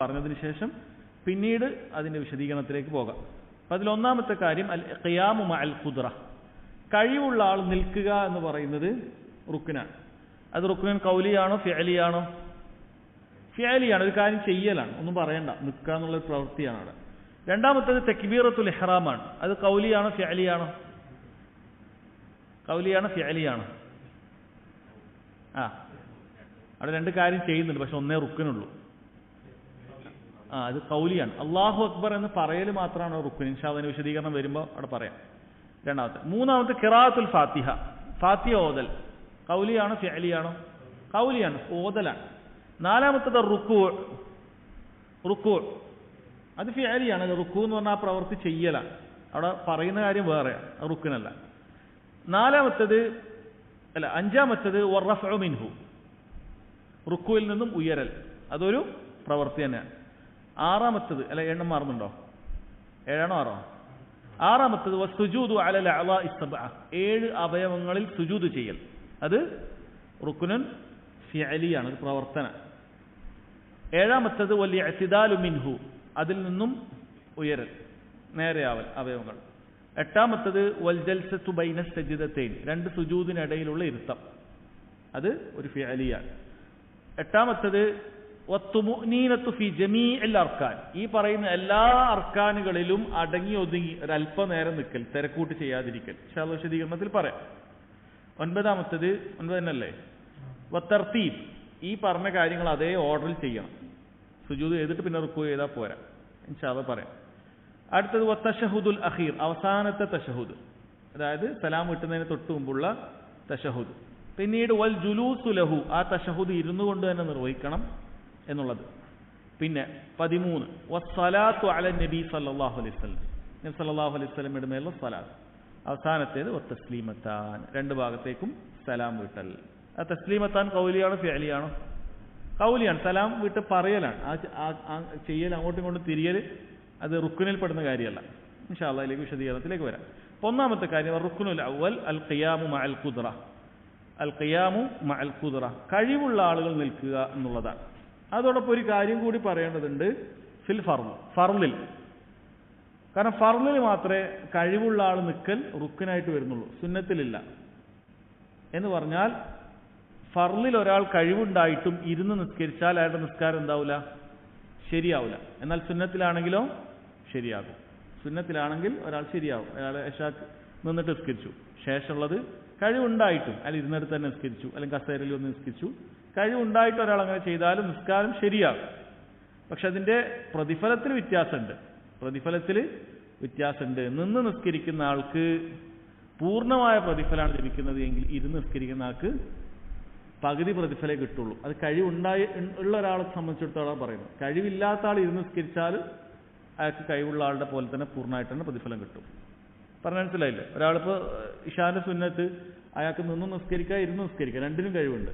പറഞ്ഞതിന് ശേഷം പിന്നീട് അതിന്റെ വിശദീകരണത്തിലേക്ക് പോകാം. അപ്പൊ അതിലൊന്നാമത്തെ കാര്യം അൽ ഖിയാമു മഅൽ ഖുദ്റ, കഴിവുള്ള ആൾ നിൽക്കുക എന്ന് പറയുന്നത് റുക്നാണ്. അത് റുക്നൻ ഖൗലിയാണോ ഫിഅലിയാണോ? ഫിഅലിയാണ്, ഒരു കാര്യം ചെയ്യലാണ്, ഒന്നും പറയണ്ട, നിൽക്കുക എന്നുള്ള പ്രവൃത്തിയാണ് അവിടെ. രണ്ടാമത്തേത് തക്ബീറത്തുൽ ഇഹ്റാമാണ്. അത് ഖൗലിയാണോ ഫിഅലിയാണോ? ഖൗലിയാണോ ഫിഅലിയാണോ? അവിടെ രണ്ട് കാര്യം ചെയ്യുന്നുണ്ട്, പക്ഷെ ഒന്നേ റുക്കനുള്ളൂ. അത് ഖൗലിയാണ്. അല്ലാഹു അക്ബർ എന്ന് പറയൽ മാത്രമാണ് റുക്കൻ. ഇൻഷാ അല്ലാഹ് വിശദീകരണം വരുമ്പോൾ അവിടെ പറയാം. മൂന്നാമത്തെ ഖിറാഅത്തുൽ ഫാത്തിഹ, ഫാത്തിഹ ഓതൽ. ഖൗലിയാണോ ഫിഅലിയാണോ? ഖൗലിയാണ്, ഓതലാണ്. നാലാമത്തത് റുക്കൂ, റുക്കൂ അത് ഫിഅലിയാണ്. റുക്കൂ എന്ന് പറഞ്ഞാൽ ആ പ്രവൃത്തി ചെയ്യലാണ്, അവിടെ പറയുന്ന കാര്യം വേറെ, റുക്കനല്ല. അഞ്ചാമത്തത് വറഫഉ മിൻഹു, റുക്കുവിൽ നിന്നും ഉയരൽ, അതൊരു പ്രവൃത്തി തന്നെയാണ്. ആറാമത്തത് എണ്ണം മാറുന്നുണ്ടോ? 7 ആണോ 6? ആറാമത്തത് വസ്സുജൂദു അലൽ അഅ്ളാഇ സബ്അ, 7 അവയവങ്ങളിൽ സുജൂദ് ചെയ്യൽ, അത് റുക്നുൻ ഫിഅലിയാണ്, ഒരു പ്രവർത്തന. ഏഴാമത്തത് വൽ ഇഅ്തിദാലു മിൻഹു, അതിൽ നിന്നും ഉയരൽ, നേരെയാവൽ അവയവങ്ങൾ. എട്ടാമത്തത് വൽ ജൽസത്തു ബൈന സജ്ദതൈൻ, 2 സുജൂദിനിടയിലുള്ള ഇരുത്തം, അത് ഒരു ഫിഅലിയാണ്. എട്ടാമത്തത് വത്തുമുഅ്നീനത്തു ഫി ജമീഇൽ അർക്കാൻ, ഈ പറയുന്ന എല്ലാ അർക്കാനുകളിലും അടങ്ങി ഒതുങ്ങി ഒരല്പനേരം നിൽക്കൽ, തിരക്കൂട്ട് ചെയ്യാതിരിക്കൽ. ഇൻഷാ അല്ലാഹ് വിശദീകരണത്തിൽ പറയാം. ഒൻപതാമത്തത്, 9 തന്നെയല്ലേ, വത്തർത്തീബ്, ഈ പറഞ്ഞ കാര്യങ്ങൾ അതേ ഓർഡറിൽ ചെയ്യണം. സുജൂദ് ചെയ്തിട്ട് പിന്നെ റുക്കൂ ചെയ്താൽ പോരാ. ഇൻഷാ അല്ലാഹ് പറയാം. അടുത്തത് വത്തശഹുദുൽ അഖീർ, അവസാനത്തെ തശഹുദ്, അതായത് സലാം കിട്ടുന്നതിന് തൊട്ട് മുമ്പുള്ള തശഹുദ്. പിന്നീട് വൽ ജുലൂസു ലഹു, ആ തശഹുദ് ഇരുന്നു കൊണ്ട് തന്നെ നിർവഹിക്കണം എന്നുള്ളത്. പിന്നെ 13 വസ്സലാത്തു അലൻ നബി സല്ലല്ലാഹു അലൈഹി വസല്ലം, നബി സല്ലല്ലാഹു അലൈഹി വസല്ലമയുടെ മേലുള്ള സ്വലാത്ത്. അവസാനത്തേത് വത്തസ്ലീമത്താൻ, 2 ഭാഗത്തേക്കും സലാം വീട്ടൽ. ആ തസ്ലീമത്താൻ ഖൗലിയാണോ ഫിഅലിയാണോ? ഖൗലിയാണ്, സലാം വീട്ട് പറയലാണ്. ആ ചെയ്യൽ, അങ്ങോട്ടും ഇങ്ങോട്ടും തിരിയൽ, അത് റുക്നിൽ പെടുന്ന കാര്യമല്ല. ഇൻഷാ അല്ലാഹ് ഇതിലേക്ക് വിശദീകരണത്തിലേക്ക് വരാം. ഒന്നാമത്തെ കാര്യം റുക്നുൽ അവൽ അൽ ഖിയാമു മഅൽ ഖുദ്റ, അൽ ഖിയാമു മഅൽ ഖുദ്റ, കഴിവുള്ള ആളുകൾ നിൽക്കുക എന്നുള്ളതാണ്. അതോടൊപ്പം ഒരു കാര്യം കൂടി പറയേണ്ടതുണ്ട്, ഫിൽ ഫർളിൽ. കാരണം ഫർളിൽ മാത്രമേ കഴിവുള്ള ആൾ നിൽക്കൽ റുക്നായിട്ട് വരുന്നുള്ളൂ, സുന്നത്തിലില്ല. എന്ന് പറഞ്ഞാൽ ഫർളിൽ ഒരാൾ കഴിവുണ്ടായിട്ടും ഇരുന്ന് നിസ്കരിച്ചാൽ അയാളുടെ നിസ്കാരം എന്താവില്ല, ശരിയാവില്ല. എന്നാൽ സുന്നത്തിലാണെങ്കിലോ ശരിയാകും. സുന്നത്തിലാണെങ്കിൽ ഒരാൾ ശരിയാവും. അയാൾ ഇശാക്ക് നിന്നിട്ട് നിസ്കരിച്ചു, ശേഷമുള്ളത് കഴിവുണ്ടായിട്ടും അയാൾ ഇരുന്നിടത്ത് തന്നെ നിസ്കരിച്ചു, അല്ലെങ്കിൽ കസേരയിൽ ഒന്ന് നിസ്കരിച്ചു, കഴിവുണ്ടായിട്ട് ഒരാൾ അങ്ങനെ ചെയ്താലും നിസ്കാരം ശരിയാകും. പക്ഷെ അതിന്റെ പ്രതിഫലത്തിൽ വ്യത്യാസമുണ്ട്. നിന്ന് നിസ്കരിക്കുന്ന ആൾക്ക് പൂർണ്ണമായ പ്രതിഫലമാണ് ലഭിക്കുന്നത് എങ്കിൽ ഇരുന്ന് നിസ്കരിക്കുന്ന ആൾക്ക് പകുതി പ്രതിഫലമേ കിട്ടുള്ളൂ. അത് ഉള്ള ഒരാളെ സംബന്ധിച്ചിടത്തോളം പറയുന്നത്. കഴിവില്ലാത്ത ആൾ ഇരുന്ന് നിസ്കരിച്ചാൽ അയാൾക്ക് കഴിവുള്ള ആളുടെ പോലെ തന്നെ പൂർണ്ണമായിട്ട് തന്നെ പ്രതിഫലം കിട്ടും. പറഞ്ഞ മനസ്സിലായില്ലേ? ഒരാളിപ്പോൾ ഇശാന്റെ സുന്നത്ത് അയാൾക്ക് നിന്ന് നിസ്കരിക്കുക, ഇരുന്ന് നിസ്കരിക്കുക, രണ്ടിനും കഴിവുണ്ട്.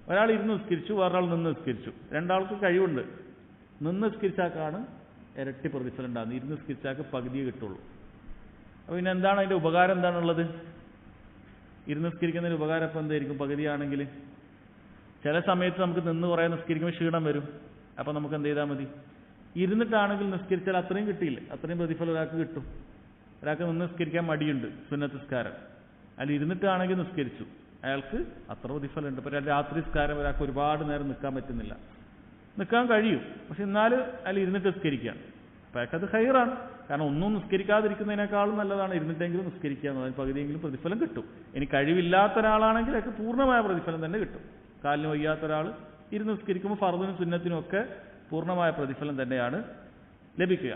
ഒരാൾ ഇരുന്ന് നിസ്കരിച്ചു, വേറൊരാൾ നിന്ന് നിസ്കരിച്ചു, രണ്ടാൾക്ക് കഴിവുണ്ട്. നിന്ന് നിസ്കരിച്ചാക്കാണ് ഇരട്ടി പ്രതിഫലം ഉണ്ടാകുന്നത്, ഇരുന്ന് നിസ്കരിച്ചാക്ക് പകുതിയെ കിട്ടുള്ളൂ. അപ്പോൾ പിന്നെ എന്താണ് അതിന്റെ ഉപകാരം? എന്താണുള്ളത്? ഇരുന്ന് നിസ്കരിക്കുന്നതിന് ഉപകാരം ഇപ്പം എന്തായിരിക്കും? പകുതിയാണെങ്കിൽ ചില സമയത്ത് നമുക്ക് നിന്ന് കുറേ നിസ്കരിക്കുമ്പോൾ ക്ഷീണം വരും. അപ്പം നമുക്ക് എന്ത് ചെയ്താൽ മതി? ഇരുന്നിട്ടാണെങ്കിൽ നിസ്കരിച്ചാൽ അത്രയും കിട്ടിയില്ല, അത്രയും പ്രതിഫലം ഒരാൾക്ക് കിട്ടും. ഒരാൾക്ക് നിന്ന് നിസ്കരിക്കാൻ മടിയുണ്ട്, സുന്നത്ത് നിസ്കാരം, അയാൾ ഇരുന്നിട്ടാണെങ്കിൽ നിസ്കരിച്ചു, അയാൾക്ക് അത്ര പ്രതിഫലമുണ്ട്. ഇപ്പം രാത്രി നിസ്കാരം ഒരാൾക്ക് ഒരുപാട് നേരം നിൽക്കാൻ പറ്റുന്നില്ല, നിൽക്കാൻ കഴിയും, പക്ഷെ എന്നാലും അയാൾ ഇരുന്നിട്ട് നിസ്കരിക്കുകയാണ്. അപ്പം അയാൾക്കത് ഹൈറാണ്. കാരണം ഒന്നും നിസ്കരിക്കാതിരിക്കുന്നതിനേക്കാളും നല്ലതാണ് ഇരുന്നിട്ടെങ്കിലും നിസ്കരിക്കുക എന്നുള്ളത്. പകുതിയെങ്കിലും പ്രതിഫലം കിട്ടും. ഇനി കഴിവില്ലാത്ത ഒരാളാണെങ്കിൽ അയാൾക്ക് പൂർണ്ണമായ പ്രതിഫലം തന്നെ കിട്ടും. കാലിന് വയ്യാത്ത ഒരാൾ ഇരുന്ന് നിസ്കരിക്കുമ്പോൾ ഫർദിനും സുന്നത്തിനും ഒക്കെ പൂർണ്ണമായ പ്രതിഫലം തന്നെയാണ് ലഭിക്കുക.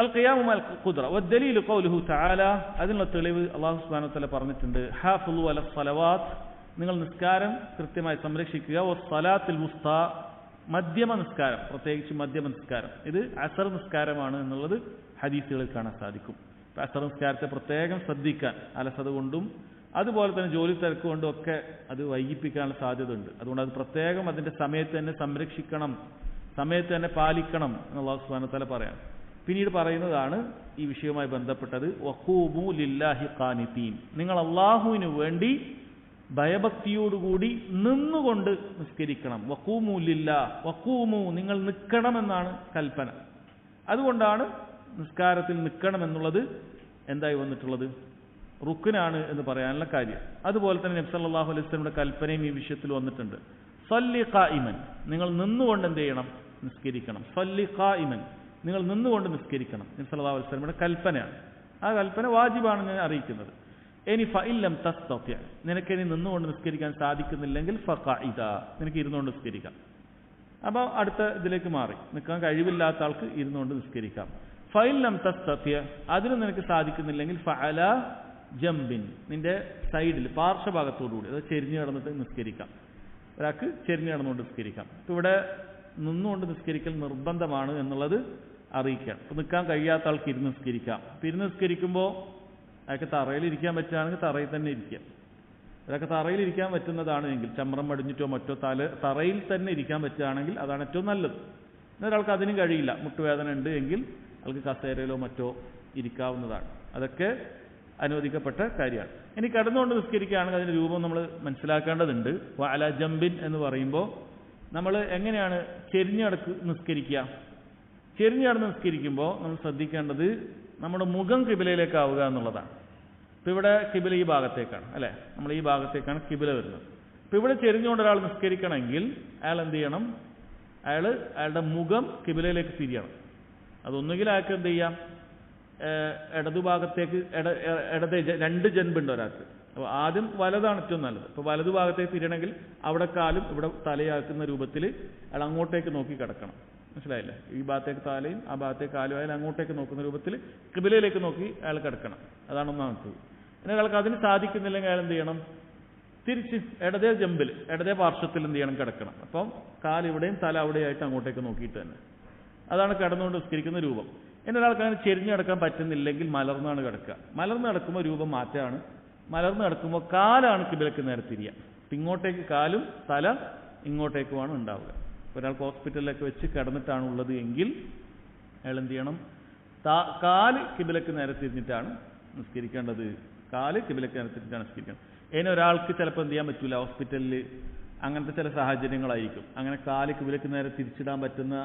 അൽ ഖിയാമു മഅൽ ഖുദ്റ വദ്ദലീലു ഖൗലുഹു തആല, അതിനുള്ള തെളിവ് അല്ലാഹു സുബ്ഹാനഹു വ തആല പറഞ്ഞിട്ടുണ്ട്. ഹാഫിളു അലസ് സ്വലവാത്ത്, നിങ്ങൾ നിസ്കാരം കൃത്യമായി സംരക്ഷിക്കുക. വസ്സലാത്തുൽ വുസ്താ, മധ്യമ നിസ്കാരം, പ്രത്യേകിച്ച് മധ്യമ നിസ്കാരം, ഇത് അസർ നിസ്കാരമാണ് എന്നുള്ളത് ഹദീസുകളിൽ കാണാൻ സാധിക്കും. അസർ നിസ്കാരത്തെ പ്രത്യേകം ശ്രദ്ധിക്കാൻ, അലസത കൊണ്ടും അതുപോലെ തന്നെ ജോലി തിരക്ക് കൊണ്ടും ഒക്കെ അത് വൈകിപ്പിക്കാനുള്ള സാധ്യത ഉണ്ട്. അതുകൊണ്ട് അത് പ്രത്യേകം അതിന്റെ സമയത്ത് തന്നെ സംരക്ഷിക്കണം, സമയത്ത് തന്നെ പാലിക്കണം എന്ന് അല്ലാഹു സുബ്ഹാനഹു വ തആല പറയാം. പിന്നീട് പറയുന്നതാണ് ഈ വിഷയവുമായി ബന്ധപ്പെട്ടത്, വഖൂമു ലില്ലാഹി ഖാനിതീൻ, നിങ്ങൾ അല്ലാഹുവിന് വേണ്ടി ഭയഭക്തിയോടുകൂടി നിന്നുകൊണ്ട് നിസ്കരിക്കണം. വഖൂമു ലില്ലാ, വഖൂമു നിങ്ങൾ നിൽക്കണമെന്നാണ് കൽപ്പന. അതുകൊണ്ടാണ് നിസ്കാരത്തിൽ നിൽക്കണം എന്നുള്ളത് എന്തായി വന്നിട്ടുള്ളത്, റുക്നാണ് എന്ന് പറയാനുള്ള കാര്യം. അതുപോലെ തന്നെ നബി സല്ലല്ലാഹു അലൈഹി വസല്ലമയുടെ കൽപ്പനയും ഈ വിഷയത്തിൽ വന്നിട്ടുണ്ട്. സല്ലി ഖായിമൻ, നിങ്ങൾ നിന്നുകൊണ്ട് എന്ത് ചെയ്യണം, നിസ്കരിക്കണം. സല്ലി ഖായിമൻ, നിങ്ങൾ നിന്നുകൊണ്ട് നിസ്കരിക്കണം. നബി സല്ലല്ലാഹു അലൈഹി വസല്ലമയുടെ കൽപ്പനയാണ്. ആ കൽപ്പന വാജിബാണ് ഞാൻ അറിയിക്കുന്നത്. ഇനി ഫഇല്ലം തസ്തതി, നിനക്കിനി നിന്നുകൊണ്ട് നിസ്കരിക്കാൻ സാധിക്കുന്നില്ലെങ്കിൽ ഫഖഇദ, നിനക്ക് ഇരുന്നുകൊണ്ട് നിസ്കരിക്കാം. അപ്പോൾ അടുത്ത ഇതിലേക്ക് മാറി, നിൽക്കാൻ കഴിവില്ലാത്ത ആൾക്ക് ഇരുന്നുകൊണ്ട് നിസ്കരിക്കാം. ഫഇല്ലം തസ്തതി, അതിന് നിനക്ക് സാധിക്കുന്നില്ലെങ്കിൽ ഫഅല ജംബിൻ, നിന്റെ സൈഡിൽ പാർശ്വഭാഗത്തോടുകൂടി, അത് ചെരിഞ്ഞു കിടന്നിട്ട് നിസ്കരിക്കാം. ഒരാൾക്ക് ചെരിഞ്ഞു കിടന്നുകൊണ്ട് നിസ്കരിക്കാം. ഇപ്പം ഇവിടെ നിന്നുകൊണ്ട് നിസ്കരിക്കൽ നിർബന്ധമാണ് എന്നുള്ളത് അറിയിക്കാം. ഇപ്പം നിൽക്കാൻ കഴിയാത്ത ആൾക്ക് ഇരുന്ന് നിസ്കരിക്കാം. അപ്പം ഇരുന്ന് നിസ്കരിക്കുമ്പോൾ അയാൾക്ക് തറയിൽ ഇരിക്കാൻ പറ്റുകയാണെങ്കിൽ തറയിൽ തന്നെ ഇരിക്കാം. അതൊക്കെ തറയിൽ ഇരിക്കാൻ പറ്റുന്നതാണ് എങ്കിൽ, ചമ്രം മടിഞ്ഞിട്ടോ മറ്റോ തറയിൽ തന്നെ ഇരിക്കാൻ പറ്റുകയാണെങ്കിൽ അതാണ് ഏറ്റവും നല്ലത്. എന്നൊരാൾക്ക് അതിനും കഴിയില്ല, മുട്ടുവേദന ഉണ്ട് എങ്കിൽ ആൾക്ക് കസേരയിലോ മറ്റോ ഇരിക്കാവുന്നതാണ്. അതൊക്കെ അനുവദിക്കപ്പെട്ട കാര്യമാണ്. ഇനി കിടന്നുകൊണ്ട് നിസ്കരിക്കുകയാണെങ്കിൽ അതിൻ്റെ രൂപം നമ്മൾ മനസ്സിലാക്കേണ്ടതുണ്ട്. അല ജംബിൻ എന്ന് പറയുമ്പോൾ നമ്മൾ എങ്ങനെയാണ് ചെരിഞ്ഞടക്ക് നിസ്കരിക്കുക? ചെരിഞ്ഞടന്ന് നിസ്കരിക്കുമ്പോൾ നമ്മൾ ശ്രദ്ധിക്കേണ്ടത് നമ്മുടെ മുഖം കിബിലയിലേക്കാവുക എന്നുള്ളതാണ്. ഇപ്പം ഇവിടെ കിബില ഈ ഭാഗത്തേക്കാണ് അല്ലേ, നമ്മൾ ഈ ഭാഗത്തേക്കാണ് കിബില വരുന്നത്. ഇപ്പം ഇവിടെ ചെരിഞ്ഞുകൊണ്ട് ഒരാൾ നിസ്കരിക്കണമെങ്കിൽ അയാൾ എന്ത് ചെയ്യണം, അയാളുടെ മുഖം കിബിലയിലേക്ക് തിരിയണം. അതൊന്നുകിൽ അയാൾക്ക് എന്ത് ചെയ്യാം, ഇടതുഭാഗത്തേക്ക് രണ്ട് ജൻബുണ്ട് ഒരാൾക്ക്. അപ്പോൾ ആദ്യം വലതാണ് ഏറ്റവും നല്ലത്. അപ്പോൾ വലതുഭാഗത്തേക്ക് തിരിയണമെങ്കിൽ അവിടെ കാലും ഇവിടെ തലയാക്കുന്ന രൂപത്തിൽ അയാൾ അങ്ങോട്ടേക്ക് നോക്കി കിടക്കണം. മനസ്സിലായില്ലേ? ഈ ഭാഗത്തേക്ക് തലയും ആ ഭാഗത്തേക്ക് കാലും അയാൾ അങ്ങോട്ടേക്ക് നോക്കുന്ന രൂപത്തിൽ കിബിലയിലേക്ക് നോക്കി അയാൾ കിടക്കണം. അതാണ് ഒന്നാമത്തത്. പിന്നെ അയാൾക്ക് അതിന് സാധിക്കുന്നില്ലെങ്കിൽ അയാൾ എന്ത് ചെയ്യണം, തിരിച്ച് ഇടതേ ജമ്പിൽ ഇടതേ പാർശ്വത്തിൽ എന്ത് ചെയ്യണം, കിടക്കണം. അപ്പം കാലിവിടെയും തല അവിടെയായിട്ട് അങ്ങോട്ടേക്ക് നോക്കിയിട്ട് തന്നെ. അതാണ് കിടന്നുകൊണ്ട് നിസ്കരിക്കുന്ന രൂപം. ഇനി ഒരാൾക്ക് അങ്ങനെ ചെരിഞ്ഞു കിടക്കാൻ പറ്റുന്നില്ലെങ്കിൽ മലർന്നാണ് കിടക്കുക. മലർന്ന് കിടക്കുമ്പോൾ രൂപം മാറ്റാണ്. മലർന്ന് കിടക്കുമ്പോൾ കാലാണ് കിബിലക്ക് നേരെ തിരിയുക. ഇങ്ങോട്ടേക്ക് കാലും തല ഇങ്ങോട്ടേക്കുമാണ് ഉണ്ടാവുക. ഒരാൾക്ക് ഹോസ്പിറ്റലിലൊക്കെ വെച്ച് കിടന്നിട്ടാണ് ഉള്ളത് എങ്കിൽ അയാൾ എന്ത് ചെയ്യണം, കാല് കിബിലക്ക് നേരെ തിരിഞ്ഞിട്ടാണ് നിസ്കരിക്കേണ്ടത്. കാല് കിബിലക്ക് നേരെ തിരിഞ്ഞിട്ടാണ് നിസ്കരിക്കേണ്ടത്. ഇനി ഒരാൾക്ക് ചിലപ്പോൾ എന്ത് ചെയ്യാൻ പറ്റില്ല, ഹോസ്പിറ്റലിൽ അങ്ങനത്തെ ചില സാഹചര്യങ്ങളായിരിക്കും. അങ്ങനെ കാല് കിബിലക്ക് നേരെ തിരിച്ചിടാൻ പറ്റുന്ന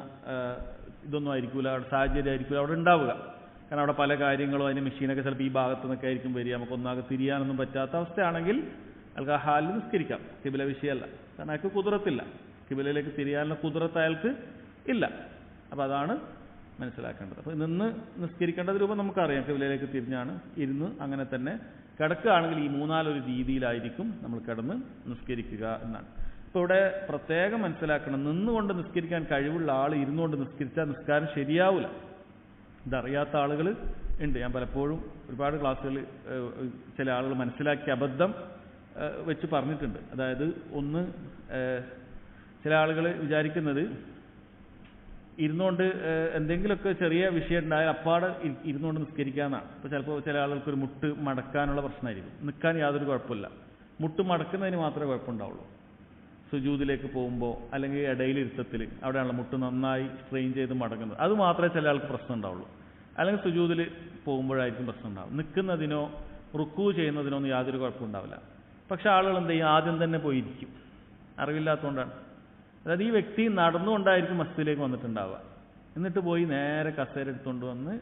ഇതൊന്നും ആയിരിക്കില്ല, അവിടെ സാഹചര്യം ആയിരിക്കില്ല അവിടെ ഉണ്ടാവുക. കാരണം അവിടെ പല കാര്യങ്ങളും അതിന് മെഷീനൊക്കെ ചിലപ്പോൾ ഈ ഭാഗത്തു നിന്നൊക്കെ ആയിരിക്കും വരിക. നമുക്ക് ഒന്നാകെ തിരിയാനൊന്നും പറ്റാത്ത അവസ്ഥയാണെങ്കിൽ അയാൾക്ക് ആ ഹാലിൽ നിസ്കരിക്കാം. കിബില വിഷയമല്ല, കാരണം അയാൾക്ക് കുതിരത്തില്ല, കിബിലയിലേക്ക് തിരിയാനുള്ള കുതിരത്ത് അയാൾക്ക് ഇല്ല. അപ്പോൾ അതാണ് മനസ്സിലാക്കേണ്ടത്. അപ്പോൾ നിന്ന് നിസ്കരിക്കേണ്ടത് രൂപം നമുക്കറിയാം, കിബിലയിലേക്ക് തിരിഞ്ഞാണ്. ഇരുന്ന് അങ്ങനെ തന്നെ കിടക്കുകയാണെങ്കിൽ ഈ മൂന്നാലൊരു രീതിയിലായിരിക്കും നമ്മൾ കിടന്ന് നിസ്കരിക്കുക എന്നാണ്. ഇപ്പോൾ ഇവിടെ പ്രത്യേകം മനസ്സിലാക്കണം, നിന്നുകൊണ്ട് നിസ്കരിക്കാൻ കഴിവുള്ള ആൾ ഇരുന്നുകൊണ്ട് നിസ്കരിച്ചാൽ നിസ്കാരം ശരിയാവില്ല. ഇതറിയാത്ത ആളുകൾ ഉണ്ട്. ഞാൻ പലപ്പോഴും ഒരുപാട് ക്ലാസ്സുകൾ ചില ആളുകൾ മനസ്സിലാക്കിയ അബദ്ധം വെച്ച് പറഞ്ഞിട്ടുണ്ട്. അതായത് ഒന്ന്, ചില ആളുകൾ വിചാരിക്കുന്നത് ഇരുന്നുകൊണ്ട് എന്തെങ്കിലുമൊക്കെ ചെറിയ വിഷയം ഉണ്ടായാൽ അപ്പാടെ ഇരുന്നുകൊണ്ട് നിസ്കരിക്കാമെന്നാണ്. ഇപ്പോൾ ചിലപ്പോൾ ചില ആളുകൾക്ക് ഒരു മുട്ട് മടക്കാനുള്ള പ്രശ്നമായിരിക്കും. നിൽക്കാൻ യാതൊരു കുഴപ്പമില്ല, മുട്ട് മടക്കുന്നതിന് മാത്രമേ കുഴപ്പമുണ്ടാവുള്ളൂ. സുജൂദിലേക്ക് പോകുമ്പോൾ അല്ലെങ്കിൽ ഇടയിലിരുത്തത്തിൽ അവിടെയാണല്ലോ മുട്ട് നന്നായി സ്ട്രെയിൻ ചെയ്ത് മടങ്ങുന്നത്, അത് മാത്രമേ ചില ആൾക്ക് പ്രശ്നം ഉണ്ടാവുള്ളൂ. അല്ലെങ്കിൽ സുജൂദിൽ പോകുമ്പോഴായിരിക്കും പ്രശ്നം ഉണ്ടാവും. നിൽക്കുന്നതിനോ റുക്കൂ ചെയ്യുന്നതിനോ ഒന്നും യാതൊരു കുഴപ്പമുണ്ടാവില്ല. പക്ഷെ ആളുകൾ എന്ത് ചെയ്യും, ആദ്യം തന്നെ പോയിരിക്കും, അറിവില്ലാത്തതുകൊണ്ടാണ്. അതായത് ഈ വ്യക്തി നടന്നുകൊണ്ടായിരിക്കും മസ്ജിദിലേക്ക് വന്നിട്ടുണ്ടാവുക. എന്നിട്ട് പോയി നേരെ കസേര എടുത്തുകൊണ്ട് വന്ന്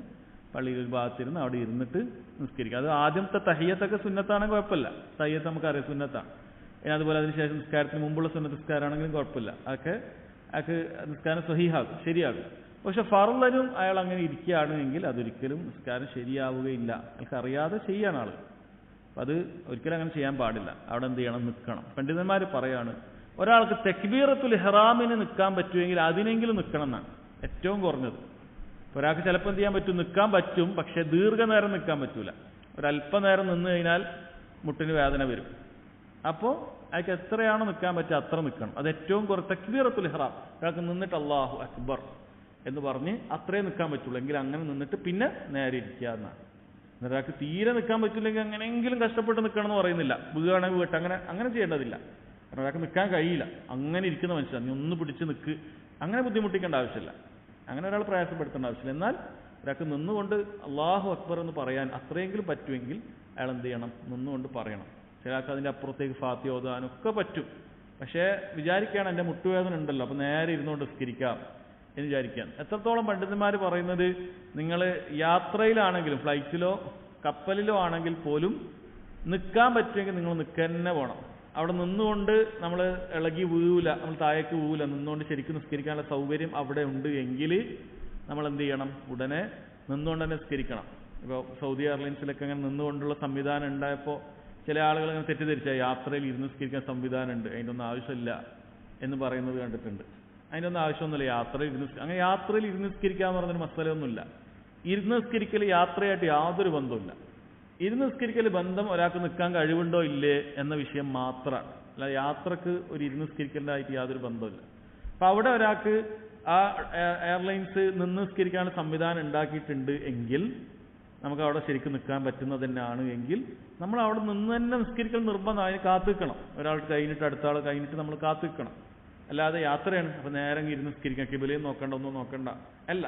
പള്ളിയിൽ ഒരു ഭാഗത്തിരുന്ന് അവിടെ ഇരുന്നിട്ട് നിസ്കരിക്കുക. അത് ആദ്യത്തെ തഹിയ്യത്തൊക്കെ സുന്നത്താണെങ്കിൽ കുഴപ്പമില്ല, തഹിയ്യത്ത് നമുക്കറിയാം സുന്നത്താണ്. ഇനി അതുപോലെ അതിനുശേഷം നിസ്കാരത്തിന് മുമ്പുള്ള സുന്നത്ത് നിസ്കാരമാണെങ്കിലും കുഴപ്പമില്ല, അതൊക്കെ അയാൾക്ക് നിസ്കാരം സ്വഹീഹാകും, ശരിയാകും. പക്ഷെ ഫർളനും അയാൾ അങ്ങനെ ഇരിക്കുകയാണ് എങ്കിൽ അതൊരിക്കലും നിസ്കാരം ശരിയാവുകയില്ല. അയാൾക്ക് അറിയാതെ ചെയ്യാണ് ആൾ. അപ്പം അത് ഒരിക്കലും അങ്ങനെ ചെയ്യാൻ പാടില്ല. അവിടെ എന്ത് ചെയ്യണം, നിൽക്കണം. പണ്ഡിതന്മാർ പറയാണ്, ഒരാൾക്ക് തക്ബീറത്തുൽ ഇഹ്റാമിന് നിൽക്കാൻ പറ്റുമെങ്കിൽ അതിനെങ്കിലും നിൽക്കണം എന്നാണ് ഏറ്റവും കുറഞ്ഞത്. ഒരാൾക്ക് ചിലപ്പോൾ എന്ത് ചെയ്യാൻ പറ്റും, നിൽക്കാൻ പറ്റും, പക്ഷെ ദീർഘനേരം നിൽക്കാൻ പറ്റൂല. ഒരല്പനേരം നിന്ന് കഴിഞ്ഞാൽ മുട്ടിന് വേദന വരും. അപ്പോൾ അയാൾക്ക് എത്രയാണോ നിൽക്കാൻ പറ്റുക അത്ര നിൽക്കണം. അത് ഏറ്റവും കുറച്ച് തക്ബീറത്തുൽ ഇഹ്റാം ഒരാൾക്ക് നിന്നിട്ട് അല്ലാഹു അക്ബർ എന്ന് പറഞ്ഞ് അത്രേ നിൽക്കാൻ പറ്റുള്ളൂ. എങ്കിൽ അങ്ങനെ നിന്നിട്ട് പിന്നെ നേരെ ഇരിക്കുക എന്നാണ്. ഒരാൾക്ക് തീരെ നിൽക്കാൻ പറ്റില്ലെങ്കിൽ അങ്ങനെയെങ്കിലും കഷ്ടപ്പെട്ട് നിൽക്കണം എന്ന് പറയുന്നില്ല. വീഴുകയാണെങ്കിൽ വീട്ട് അങ്ങനെ ചെയ്യേണ്ടതില്ല. കാരണം ഒരാൾക്ക് നിൽക്കാൻ കഴിയില്ല, അങ്ങനെ ഇരിക്കുന്ന മനുഷ്യൻ, നീ ഒന്ന് പിടിച്ച് നിൽക്ക്, അങ്ങനെ ബുദ്ധിമുട്ടിക്കേണ്ട ആവശ്യമില്ല, അങ്ങനെ ഒരാൾ പ്രയാസപ്പെടുത്തേണ്ട ആവശ്യമില്ല. എന്നാൽ ഒരാൾക്ക് നിന്നുകൊണ്ട് അല്ലാഹു അക്ബർ എന്ന് പറയാൻ അത്രയെങ്കിലും പറ്റുമെങ്കിൽ അയാൾ എന്ത് ചെയ്യണം, നിന്നുകൊണ്ട് പറയണം. ചിലർക്ക് അതിൻ്റെ അപ്പുറത്തേക്ക് ഫാത്തിഹ ഓതാനും ഒക്കെ പറ്റും. പക്ഷേ വിചാരിക്കുകയാണ് എൻ്റെ മുട്ടുവേദന ഉണ്ടല്ലോ, അപ്പം നേരെ ഇരുന്നുകൊണ്ട് നിസ്കരിക്കാം എന്ന് വിചാരിക്കാൻ. എത്രത്തോളം പണ്ഡിതന്മാർ പറയുന്നത്, നിങ്ങൾ യാത്രയിലാണെങ്കിലും ഫ്ലൈറ്റിലോ കപ്പലിലോ ആണെങ്കിൽ പോലും നിൽക്കാൻ പറ്റുമെങ്കിൽ നിങ്ങൾ നിൽക്കുക തന്നെ പോകണം. അവിടെ നിന്നുകൊണ്ട് നമ്മൾ ഇളകി വീഴൂല, നമ്മൾ താഴേക്ക് വീഴൂല. നിന്നുകൊണ്ട് ശരിക്കും നിസ്കരിക്കാനുള്ള സൗകര്യം അവിടെ ഉണ്ട് എങ്കിൽ നമ്മൾ എന്ത് ചെയ്യണം? ഉടനെ നിന്നുകൊണ്ട് തന്നെ നിസ്കരിക്കണം. ഇപ്പോൾ സൗദി എയർലൈൻസിലൊക്കെ അങ്ങനെ നിന്നുകൊണ്ടുള്ള സംവിധാനം ഉണ്ടായപ്പോൾ ചില ആളുകൾ അങ്ങനെ തെറ്റിദ്ധരിച്ച യാത്രയിൽ ഇരുന്ന് നിസ്കരിക്കാൻ സംവിധാനം ഉണ്ട്, അതിൻ്റെ ഒന്നും ആവശ്യമില്ല എന്ന് പറയുന്നത് കണ്ടിട്ടുണ്ട്. അതിൻ്റെ ഒന്നും ആവശ്യമൊന്നുമില്ല. യാത്രയിൽ ഇരുന്ന് അങ്ങനെ യാത്രയിൽ ഇരുന്ന് നിസ്കരിക്കുക എന്ന് പറഞ്ഞൊരു മസലയൊന്നുമില്ല. ഇരുന്ന് നിസ്കരിക്കൽ യാത്രയായിട്ട് യാതൊരു ബന്ധവുമില്ല. ഇരുന്ന് നിസ്കരിക്കൽ ബന്ധം ഒരാൾക്ക് നിൽക്കാൻ കഴിവുണ്ടോ ഇല്ലേ എന്ന വിഷയം മാത്രമാണ്. അല്ല, യാത്രക്ക് ഒരു ഇരുന്ന് നിസ്കരിക്കേണ്ടതായിട്ട് യാതൊരു ബന്ധമില്ല. അപ്പം അവിടെ ഒരാൾക്ക് ആ എയർലൈൻസ് നിന്ന് നിസ്കരിക്കാനുള്ള സംവിധാനം ഉണ്ടാക്കിയിട്ടുണ്ട് എങ്കിൽ, നമുക്ക് അവിടെ ശരിക്കും നിൽക്കാൻ പറ്റുന്നത് തന്നെയാണ് എങ്കിൽ നമ്മൾ അവിടെ നിന്ന് തന്നെ നിസ്കരിക്കൽ നിർബന്ധം. അതിന് കാത്തു നിൽക്കണം. ഒരാൾക്ക് കഴിഞ്ഞിട്ട് അടുത്ത ആൾ കഴിഞ്ഞിട്ട് നമ്മൾ കാത്തു നിൽക്കണം. അല്ലാതെ യാത്രയാണ് അപ്പം നേരം ഇരുന്ന് നിസ്കരിക്കാം, കിബിലയും നോക്കണ്ട, ഒന്നും നോക്കണ്ട അല്ല.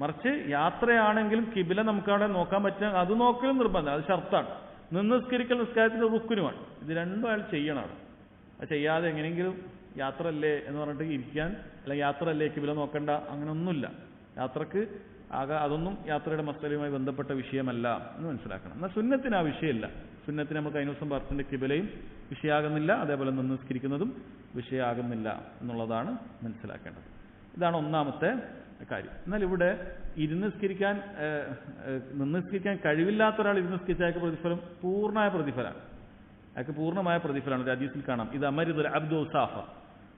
മറിച്ച് യാത്രയാണെങ്കിലും കിബില നമുക്ക് അവിടെ നോക്കാൻ പറ്റുക, അത് നോക്കലും നിർബന്ധം, അത് ഷർത്താണ്. നിന്ന് നിസ്കരിക്കൽ നിസ്കാരത്തിൻ്റെ റുക്കുനുമാണ്. ഇത് രണ്ടും അയാൾ ചെയ്യണം. അത് ചെയ്യാതെ എങ്ങനെയെങ്കിലും യാത്ര അല്ലേ എന്ന് പറഞ്ഞിട്ട് ഇരിക്കാൻ, അല്ലെങ്കിൽ യാത്ര അല്ലേ കിബില നോക്കണ്ട, അങ്ങനെയൊന്നുമില്ല. യാത്രക്ക് അതൊന്നും യാത്രയുടെ മസലയുമായി ബന്ധപ്പെട്ട വിഷയമല്ല എന്ന് മനസ്സിലാക്കണം. എന്നാൽ സുന്നത്തിന് ആ വിഷയമില്ല. സുന്നത്തിന് നമുക്ക് കഴിഞ്ഞ ദിവസം പറഞ്ഞിട്ടുണ്ട്, കിബിലയും വിഷയമാകുന്നില്ല, അതേപോലെ നിന്ന് നിസ്കരിക്കുന്നതും വിഷയമാകുന്നില്ല എന്നുള്ളതാണ് മനസ്സിലാക്കേണ്ടത്. ഇതാണ് ഒന്നാമത്തെ കാര്യം. എന്നാൽ ഇവിടെ ഇരുന്ന് നിസ്കരിക്കാൻ കഴിവില്ലാത്ത ഒരാൾ ഇരുന്ന് നിസ്കരിച്ച അയാൾക്ക് പ്രതിഫലം പൂർണ്ണമായ പ്രതിഫലമാണ്. അയാൾക്ക് പൂർണ്ണമായ പ്രതിഫലമാണ്. ഒരു ഹദീസിൽ കാണാം, ഇത് അമരിദുൽ അബ്ദു സാഫ,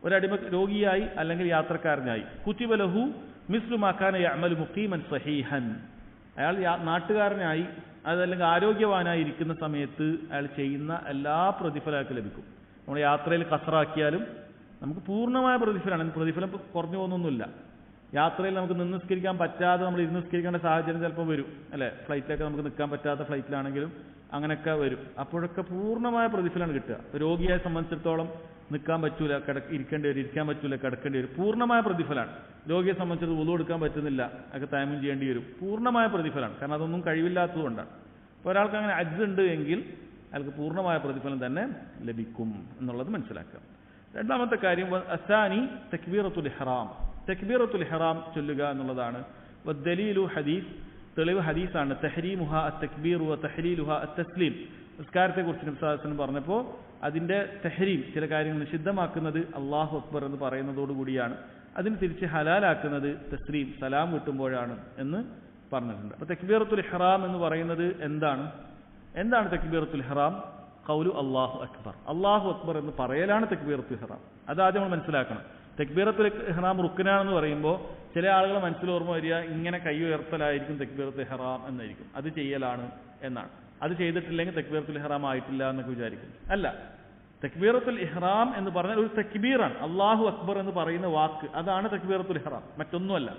ഒരടിമ രോഗിയായി അല്ലെങ്കിൽ യാത്രക്കാരനായി, കുതിബ ലഹു മിസ്ലു മാ കാന യഅമലു മുഖീമൻ സഹീഹൻ, അയാൾ നാട്ടുകാരനായി അതല്ലെങ്കിൽ ആരോഗ്യവാനായി ഇരിക്കുന്ന സമയത്ത് അയാൾ ചെയ്യുന്ന എല്ലാ പ്രതിഫലം അയാൾക്ക് ലഭിക്കും. നമ്മൾ യാത്രയിൽ കസറാക്കിയാലും നമുക്ക് പൂർണ്ണമായ പ്രതിഫലമാണ്. പ്രതിഫലം കുറഞ്ഞു പോകുന്നൊന്നുമില്ല. യാത്രയിൽ നമുക്ക് നിന്ന് നിസ്കരിക്കാൻ പറ്റാതെ നമ്മൾ ഇരുന്ന് നിസ്കരിക്കേണ്ട സാഹചര്യം ചിലപ്പോൾ വരും, അല്ലേ? ഫ്ലൈറ്റിലൊക്കെ നമുക്ക് നിൽക്കാൻ പറ്റാത്ത ഫ്ലൈറ്റിലാണെങ്കിലും അങ്ങനെയൊക്കെ വരും. അപ്പോഴൊക്കെ പൂർണ്ണമായ പ്രതിഫലമാണ് കിട്ടുക. രോഗിയെ സംബന്ധിച്ചിടത്തോളം നിൽക്കാൻ പറ്റൂല, ഇരിക്കേണ്ടി വരും, ഇരിക്കാൻ പറ്റൂല, കിടക്കേണ്ടി വരും, പൂർണ്ണമായ പ്രതിഫലമാണ്. രോഗിയെ സംബന്ധിച്ചത് വുളു എടുക്കാൻ പറ്റുന്നില്ല, അതൊക്കെ തയമ്മും ചെയ്യേണ്ടി വരും, പൂർണ്ണമായ പ്രതിഫലമാണ്. കാരണം അതൊന്നും കഴിവില്ലാത്തതുകൊണ്ടാണ്. അപ്പോൾ ഒരാൾക്ക് അങ്ങനെ അജ്ജ് ഉണ്ട് എങ്കിൽ അയാൾക്ക് പൂർണ്ണമായ പ്രതിഫലം തന്നെ ലഭിക്കും എന്നുള്ളത് മനസ്സിലാക്കുക. രണ്ടാമത്തെ കാര്യം അസാനി തക്ബീറത്തുൽ ഇഹ്റാം, തക്ബീറത്തുൽ ഇഹ്റാം ചൊല്ലുക എന്നുള്ളതാണ്. വദ്ദലീലു ഹദീസ്, തെളിവ് ഹദീസാണ്. തഹ്രീമുഹ അത്തക്ബീറു വതഹ്ലീലുഹ അത്തസ്ലീം, നിസ്കാരത്തെക്കുറിച്ച് നബി സല്ലല്ലാഹു അലൈഹി വസല്ലം പറഞ്ഞപ്പോൾ അതിൻ്റെ തഹ്രീം, ചില കാര്യങ്ങൾ നിഷിദ്ധമാക്കുന്നത് അല്ലാഹു അക്ബർ എന്ന് പറയുന്നതോടുകൂടിയാണ്. അതിന് തിരിച്ച് ഹലാലാക്കുന്നത് തസ്ലീം, സലാം കിട്ടുമ്പോഴാണ് എന്ന് പറഞ്ഞിട്ടുണ്ട്. അപ്പോൾ തക്ബീറത്തുൽ ഇഹ്റാം എന്ന് പറയുന്നത് എന്താണ് തക്ബീറത്തുൽ ഇഹ്റാം? ഖൗലു അല്ലാഹു അക്ബർ, അല്ലാഹു അക്ബർ എന്ന് പറയലാണ് തക്ബീറത്തുൽ ഇഹ്റാം. അതാദ്യം നമ്മൾ മനസ്സിലാക്കണം. തക്ബീറത്തുൽ ഇഹ്റാം റുക്നാണെന്ന് പറയുമ്പോൾ ചില ആളുകളെ മനസ്സിൽ ഓർമ്മ വരിക ഇങ്ങനെ കൈ ഉയർത്തലായിരിക്കും തക്ബീറത്തുൽ ഇഹ്റാം എന്നായിരിക്കും, അത് ചെയ്യലാണ് എന്നാണ്. അത് ചെയ്തിട്ടില്ലെങ്കിൽ തക്ബീറത്തുൽ ഇഹ്റാം ആയിട്ടില്ല എന്നൊക്കെ വിചാരിക്കും. അല്ല, തക്ബീറത്തുൽ ഇഹ്റാം എന്ന് പറഞ്ഞാൽ ഒരു തക്ബീറാണ്. അല്ലാഹു അക്ബർ എന്ന് പറയുന്ന വാക്ക്, അതാണ് തക്ബീറത്തുൽ ഇഹ്റാം, മറ്റൊന്നുമല്ല.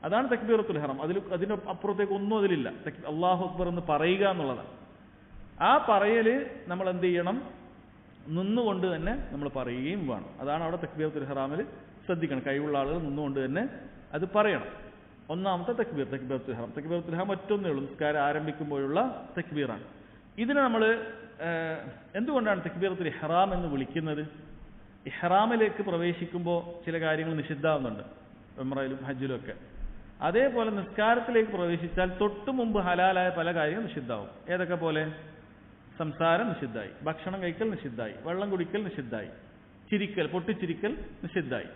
അതാണ് തക്ബീറത്തുൽ ഇഹ്റാം. അതിന് അപ്പുറത്തേക്ക് ഒന്നും അതിലില്ല. അല്ലാഹു അക്ബർ എന്ന് പറയുക എന്നുള്ളതാണ്. ആ പറയല് നമ്മൾ എന്ത് ചെയ്യണം? നിന്നുകൊണ്ട് തന്നെ നമ്മൾ പറയുകയും വേണം. അതാണ് അവിടെ തക്ബീറത്തുൽ ഇഹ്റാമിൽ ശ്രദ്ധിക്കണം. കഴിവുള്ള ആളുകൾ നിന്നുകൊണ്ട് തന്നെ അത് പറയണം. ഒന്നാമത്തെ തക്ബീറത്തുൽ ഇഹ്റാം. തക്ബീറത്തുൽ ഇഹ്റാം മറ്റൊന്നേ ഉള്ളൂ, നിസ്കാരം ആരംഭിക്കുമ്പോഴുള്ള തക്ബീറാണ്. ഇതിനെ നമ്മൾ എന്തുകൊണ്ടാണ് തക്ബീറത്തുൽ ഇഹ്റാം എന്ന് വിളിക്കുന്നത്? ഇഹ്റാമിലേക്ക് പ്രവേശിക്കുമ്പോൾ ചില കാര്യങ്ങൾ നിഷിദ്ധാവുന്നുണ്ട്, ഉംറയിലും ഹജ്ജിലും ഒക്കെ. അതേപോലെ നിസ്കാരത്തിലേക്ക് പ്രവേശിച്ചാൽ തൊട്ടു മുമ്പ് ഹലാലായ പല കാര്യങ്ങളും നിഷിദ്ധാവും. ഏതൊക്കെ പോലെ? സംസാരം നിഷിദ്ധായി, ഭക്ഷണം കഴിക്കൽ നിഷിദ്ധായി, വെള്ളം കുടിക്കൽ നിഷിദ്ധായി, ചിരിക്കൽ, പൊട്ടിച്ചിരിക്കൽ നിഷിദ്ധായി.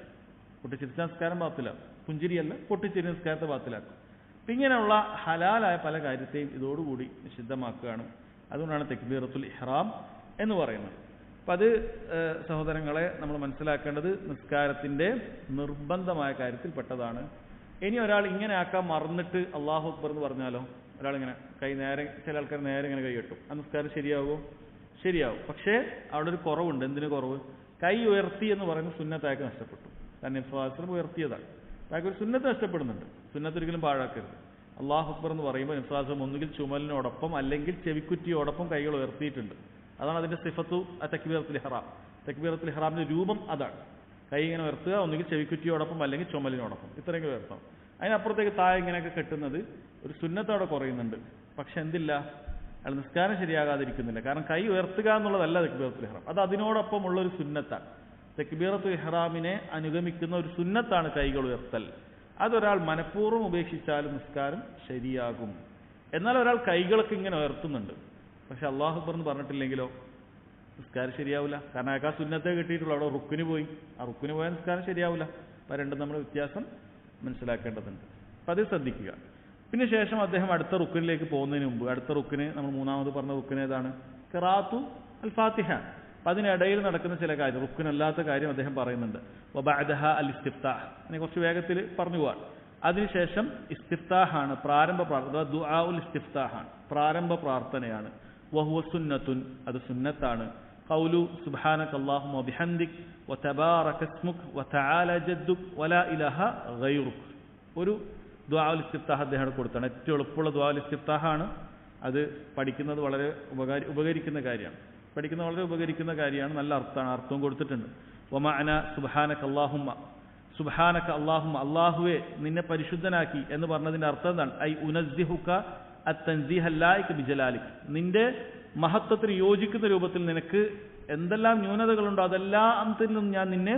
പൊട്ടിച്ചിരിച്ച നിസ്കാരം ബാത്തിലാക്കും, പുഞ്ചിരിയല്ല, പൊട്ടിച്ചിരി നിസ്കാരത്തെ ബാത്തിലാക്കും. അപ്പം ഇങ്ങനെയുള്ള ഹലാലായ പല കാര്യത്തെയും ഇതോടുകൂടി നിഷിദ്ധമാക്കുകയാണ്. അതുകൊണ്ടാണ് തക്ബീറത്തുൽ ഇഹ്റാം എന്ന് പറയുന്നത്. അപ്പം അത് സഹോദരങ്ങളെ നമ്മൾ മനസ്സിലാക്കേണ്ടത് നിസ്കാരത്തിൻ്റെ നിർബന്ധമായ കാര്യത്തിൽ പെട്ടതാണ്. ഇനി ഒരാൾ ഇങ്ങനെ ആക്കാൻ മറന്നിട്ട് അല്ലാഹു അക്ബർ എന്ന് പറഞ്ഞാലോ, ഒരാളിങ്ങനെ കൈ നേരെ, ചില ആൾക്കാർ നേരെ ഇങ്ങനെ കൈ കെട്ടും, ആ നിസ്കാരം ശരിയാവുമോ? ശരിയാവും. പക്ഷേ അവിടെ ഒരു കുറവുണ്ട്. എന്തിനു കുറവ്? കൈ ഉയർത്തി എന്ന് പറയുന്ന സുന്നത്ത് അയാൾക്ക് നഷ്ടപ്പെട്ടു. തന്നെ നിസ്വാസം ഉയർത്തിയതാണ്, അയാൾക്ക് ഒരു സുന്നത്ത് നഷ്ടപ്പെടുന്നുണ്ട്. സുന്നത്ത് ഒരിക്കലും പാഴാക്കരുത്. അല്ലാഹു അക്ബർ എന്ന് പറയുമ്പോൾ നിസ്വാസം ഒന്നുകിൽ ചുമലിനോടൊപ്പം അല്ലെങ്കിൽ ചെവിക്കുറ്റിയോടൊപ്പം കൈകൾ ഉയർത്തിയിട്ടുണ്ട്. അതാണ് അതിന്റെ സിഫത്തു തക്ബീറത്തുൽ ഇഹ്റാം. തക്ബീറത്തുൽ ഇഹ്റാമിന്റെ രൂപം അതാണ്. കൈ ഇങ്ങനെ ഉയർത്തുക, ഒന്നുകിൽ ചെവിക്കുറ്റിയോടൊപ്പം അല്ലെങ്കിൽ ചുമലിനോടൊപ്പം, ഇത്രയെങ്കിലും ഉയർത്താം. അതിനപ്പുറത്തേക്ക് താഴെ ഇങ്ങനെയൊക്കെ കെട്ടുന്നത് ഒരു സുന്നത്ത് അവിടെ കുറയുന്നുണ്ട്. പക്ഷെ എന്തില്ല, അയാൾ നിസ്കാരം ശരിയാകാതിരിക്കുന്നില്ല. കാരണം കൈ ഉയർത്തുക എന്നുള്ളതല്ല തക്ബീറത്തുൽ ഇഹ്റാം, അത് അതിനോടൊപ്പമുള്ളൊരു സുന്നത്താണ്. തക്ബീറത്തുൽ ഇഹ്റാമിനെ അനുഗമിക്കുന്ന ഒരു സുന്നത്താണ് കൈകൾ ഉയർത്തൽ. അതൊരാൾ മനഃപൂർവ്വം ഉപേക്ഷിച്ചാലും നിസ്കാരം ശരിയാകും. എന്നാൽ ഒരാൾ കൈകളൊക്കെ ഇങ്ങനെ ഉയർത്തുന്നുണ്ട്, പക്ഷെ അല്ലാഹു അക്ബർ എന്ന് പറഞ്ഞിട്ടില്ലെങ്കിലോ നിസ്കാരം ശരിയാവില്ല. കാരണം അയാൾക്ക് ആ സുന്നത്തെ കിട്ടിയിട്ടുള്ളൂ, അവിടെ റുക്കിന് പോയി, ആ റുക്കിന് പോയാൽ നിസ്കാരം ശരിയാവില്ല. അപ്പം രണ്ടും നമ്മൾ വ്യത്യാസം മനസ്സിലാക്കേണ്ടതുണ്ട്. അപ്പം അത് ശ്രദ്ധിക്കുക. പിന്നെ ശേഷം അദ്ദേഹം അടുത്ത റുക്കിനിലേക്ക് പോകുന്നതിന് മുമ്പ്, അടുത്ത റുക്കിന് നമ്മൾ മൂന്നാമത് പറഞ്ഞ റുക്കിന് ഏതാണ്? ഖിറാഅത്തു അൽ ഫാത്തിഹ. അപ്പം അതിനിടയിൽ നടക്കുന്ന ചില കാര്യം, റുക്കിനല്ലാത്ത കാര്യം അദ്ദേഹം പറയുന്നുണ്ട്. വബഅദഹ അൽ ഇസ്തിഫ്താഹ്, അതിനെ കുറച്ച് വേഗത്തിൽ പറഞ്ഞു പോവാൻ. അതിനുശേഷം ഇസ്തിഫ്താഹാണ്, പ്രാരംഭ പ്രാർത്ഥന, ദുആഉൽ ഇസ്തിഫ്താഹാണ്, പ്രാരംഭ പ്രാർത്ഥനയാണ്. വഹുവ സുന്നത്തുൻ, അത് സുന്നത്താണ്. ഖൗലു സുബ്ഹാനക അല്ലാഹുമ്മ വബിഹംദിക് വതബാറക ഇസ്മുക വതആല ജദ്ദുക വലാ ഇലാഹ ഗൈറുക. ഒരു ദുആഉൽ ഇസ്തിഫ്താഹ് അദ്ദേഹം കൊടുത്താണ്. ഏറ്റവും എളുപ്പമുള്ള ദുആഉൽ ഇസ്തിഫ്താഹാണ്. അത് പഠിക്കുന്നത് വളരെ ഉപകരിക്കുന്ന കാര്യമാണ്. പഠിക്കുന്നത് വളരെ ഉപകരിക്കുന്ന കാര്യമാണ്. നല്ല അർത്ഥമാണ്, അർത്ഥവും കൊടുത്തിട്ടുണ്ട്. വമഅന സുബ്ഹാനക അല്ലാഹുമ്മ, സുബ്ഹാനക അല്ലാഹുമ്മ, അല്ലാഹുവേ നിന്നെ പരിശുദ്ധനാക്കി എന്ന് പറഞ്ഞതിന്റെ അർത്ഥം എന്താണ്? ഐ ഉനസ്സിഹുക അത്തൻസീഹ അല്ലായിക ബിജലാലിക്, നിന്റെ മഹത്വത്തിന് യോജിക്കുന്ന രൂപത്തിൽ നിനക്ക് എന്തെല്ലാം ന്യൂനതകളുണ്ടോ അതെല്ലാത്തിൽ നിന്നും ഞാൻ നിന്നെ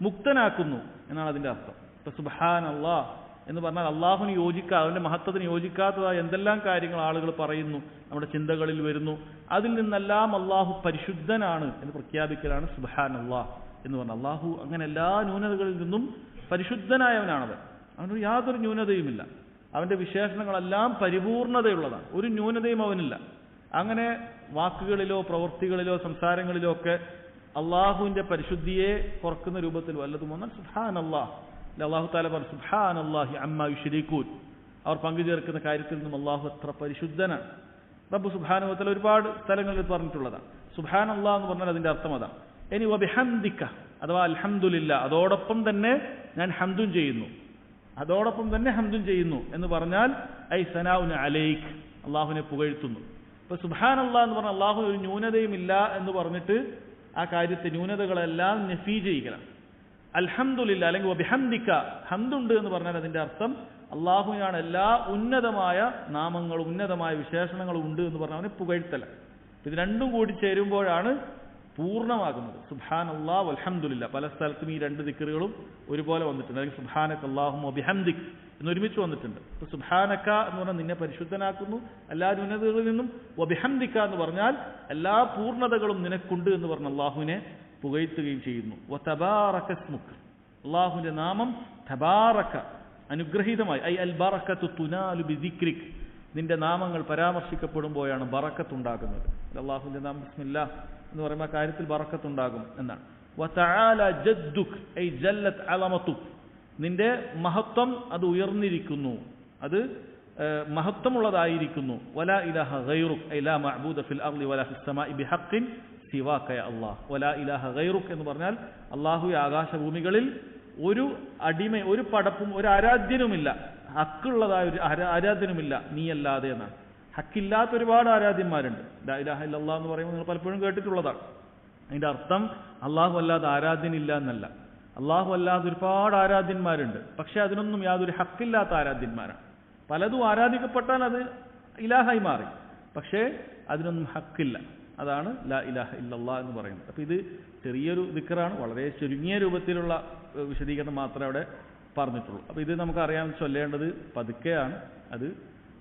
മുക്തനാക്കുന്നു എന്നാണ് അതിന്റെ അർത്ഥം. ഇപ്പൊ സുബ്ഹാനല്ലാഹ് എന്ന് പറഞ്ഞാൽ അള്ളാഹുവിന് യോജിക്കാതെ, അവന്റെ മഹത്വത്തിന് യോജിക്കാത്തതായ എന്തെല്ലാം കാര്യങ്ങൾ ആളുകൾ പറയുന്നു, നമ്മുടെ ചിന്തകളിൽ വരുന്നു, അതിൽ നിന്നെല്ലാം അള്ളാഹു പരിശുദ്ധനാണ് എന്ന് പ്രഖ്യാപിക്കലാണ് സുബ്ഹാനല്ലാഹ് എന്ന് പറഞ്ഞാൽ. അള്ളാഹു അങ്ങനെ എല്ലാ ന്യൂനതകളിൽ നിന്നും പരിശുദ്ധനായവനാണവൻ, അവന് യാതൊരു ന്യൂനതയുമില്ല. അവന്റെ വിശേഷണങ്ങളെല്ലാം പരിപൂർണതയുള്ളതാണ്, ഒരു ന്യൂനതയും അവനില്ല. അങ്ങനെ വാക്കുകളിലോ പ്രവൃത്തികളിലോ സംസാരങ്ങളിലോ ഒക്കെ അള്ളാഹുവിന്റെ പരിശുദ്ധിയെ കുറക്കുന്ന രൂപത്തിൽ വല്ലതും വന്നാൽ സുബ്ഹാനല്ലാഹ്, അല്ലാഹു തആല പറഞ്ഞു സുബ്ഹാനല്ലാഹി അമ്മാ യുശ്രികൂൻ, അവർ പങ്കുചേർക്കുന്ന കാര്യത്തിൽ നിന്നും അള്ളാഹു എത്ര പരിശുദ്ധനാണ്. റബ്ബ് സുബ്ഹാനഹു വ തആല ഒരുപാട് സ്ഥലങ്ങളിൽ പറഞ്ഞിട്ടുള്ളതാണ്. സുബ്ഹാനല്ലാഹ് എന്ന് പറഞ്ഞാൽ അതിന്റെ അർത്ഥം അതാണ്. ഇനി വബിഹംദിക അഥവാ അൽഹംദുലില്ലാഹ്, അതോടൊപ്പം തന്നെ ഞാൻ ഹംദും ചെയ്യുന്നു, അതോടൊപ്പം തന്നെ ഹംദും ചെയ്യുന്നു എന്ന് പറഞ്ഞാൽ ഐ സനാഉന അലൈക്, അള്ളാഹുവിനെ പുകഴ്ത്തുന്നു. ഇപ്പൊ സുബ്ഹാനല്ലാഹ് എന്ന് പറഞ്ഞാൽ അള്ളാഹു ഒരു ന്യൂനതയും ഇല്ല എന്ന് പറഞ്ഞിട്ട് ആ കാര്യത്തെ ന്യൂനതകളെല്ലാം നഫീ ചെയ്യിക്കണം. അൽഹംദുലില്ലാ അല്ലെങ്കിൽ വബിഹംദിക, ഹംദുണ്ട് എന്ന് പറഞ്ഞാൽ അതിന്റെ അർത്ഥം അള്ളാഹുവിനാണ് എല്ലാ ഉന്നതമായ നാമങ്ങളും ഉന്നതമായ വിശേഷണങ്ങളും ഉണ്ട് എന്ന് പറഞ്ഞാൽ അവനെ പുകഴ്ത്തല. ഇത് രണ്ടും കൂടി ചേരുമ്പോഴാണ് പൂർണ്ണമാകുന്നത്. സുബ്ഹാനല്ലാഹ് വൽഹംദുലില്ലാ, പല സ്ഥലത്തും ഈ രണ്ട് ദിക്റുകളും ഒരുപോലെ വന്നിട്ടുണ്ട്. അല്ലെങ്കിൽ സുബ്ഹാനക അല്ലാഹുമ്മ വബിഹംദിക് എന്നൊരുമിച്ച് വന്നിട്ടുണ്ട്. ഇപ്പൊ സുബ്ഹാനക എന്ന് പറഞ്ഞാൽ നിന്നെ പരിശുദ്ധനാക്കുന്നു എല്ലാ ന്യൂനതകളിൽ നിന്നും, വബിഹംദിക എന്ന് പറഞ്ഞാൽ എല്ലാ പൂർണ്ണതകളും നിനക്കുണ്ട് എന്ന് പറഞ്ഞ അള്ളാഹുവിനെ പുകഴ്ത്തുകയും ചെയ്യുന്നു. വതബാറക ഇസ്മുക, അള്ളാഹുവിന്റെ നാമം തബാറക അനുഗ്രഹീതമായി, ഐ അൽ ബറകതു തുനാലു ബിദിക്രിക്, നിന്റെ നാമങ്ങൾ പരാമർശിക്കപ്പെടുമ്പോഴാണ് ബറക്കത്തുണ്ടാകുന്നത്. അള്ളാഹുവിന്റെ നാമം ബിസ്മില്ലാഹ് എന്ന് പറയുമ്പോൾ ആ കാര്യത്തിൽ ബറക്കത്തുണ്ടാകും എന്നാണ്. വതആല ജദ്ദുക് ഐ ജല്ലത് അലമതുക്, നിന്റെ മഹത്വം അത് ഉയർന്നിരിക്കുന്നു, അത് മഹത്വമുള്ളതായിരിക്കുന്നു. വലാ ഇലാഹ ഗൈറുക് ഐ ലാ മഅബൂദ ഫിൽ അർളി വലാ ഫിസ് സമാഇ ബിഹഖ്ഇൻ സിവാക യാ അല്ലാഹ്. വലാ ഇലാഹ ഗൈറുക് എന്ന് പറഞ്ഞാൽ അല്ലാഹു ആകാശഭൂമികളിൽ ഒരു അടിമ, ഒരു പടപ്പും ഒരു ആരാധ്യനുമില്ല, ഹക്കുള്ളതായ ഒരു ആരാധ്യനുമില്ല നീയല്ലാതെ എന്നാണ്. ഹക്കില്ലാത്ത ഒരുപാട് ആരാധ്യന്മാരുണ്ട്. ലാ ഇലാഹ ഇല്ലല്ലാഹ് എന്ന് പറയുമ്പോൾ നിങ്ങൾ പലപ്പോഴും കേട്ടിട്ടുള്ളതാണ്. അതിന്റെ അർത്ഥം അള്ളാഹു അല്ലാതെ ആരാധ്യനില്ല എന്നല്ല. അള്ളാഹു അല്ലാതെ ഒരുപാട് ആരാധ്യന്മാരുണ്ട്, പക്ഷെ അതിനൊന്നും യാതൊരു ഹക്കില്ലാത്ത ആരാധ്യന്മാരാണ്. പലതും ആരാധിക്കപ്പെട്ടാൽ അത് ഇലാഹായി മാറി, പക്ഷേ അതിനൊന്നും ഹക്കില്ല. അതാണ് ലാ ഇലാഹ ഇല്ലല്ലാഹ് എന്ന് പറയുന്നത്. അപ്പൊ ഇത് ചെറിയൊരു ദിക്റാണ്, വളരെ ചുരുങ്ങിയ രൂപത്തിലുള്ള വിശദീകരണം മാത്രമേ അവിടെ പറഞ്ഞിട്ടുള്ളൂ. അപ്പൊ ഇത് നമുക്കറിയാൻ ചൊല്ലേണ്ടത് പതുക്കെയാണ്. അത്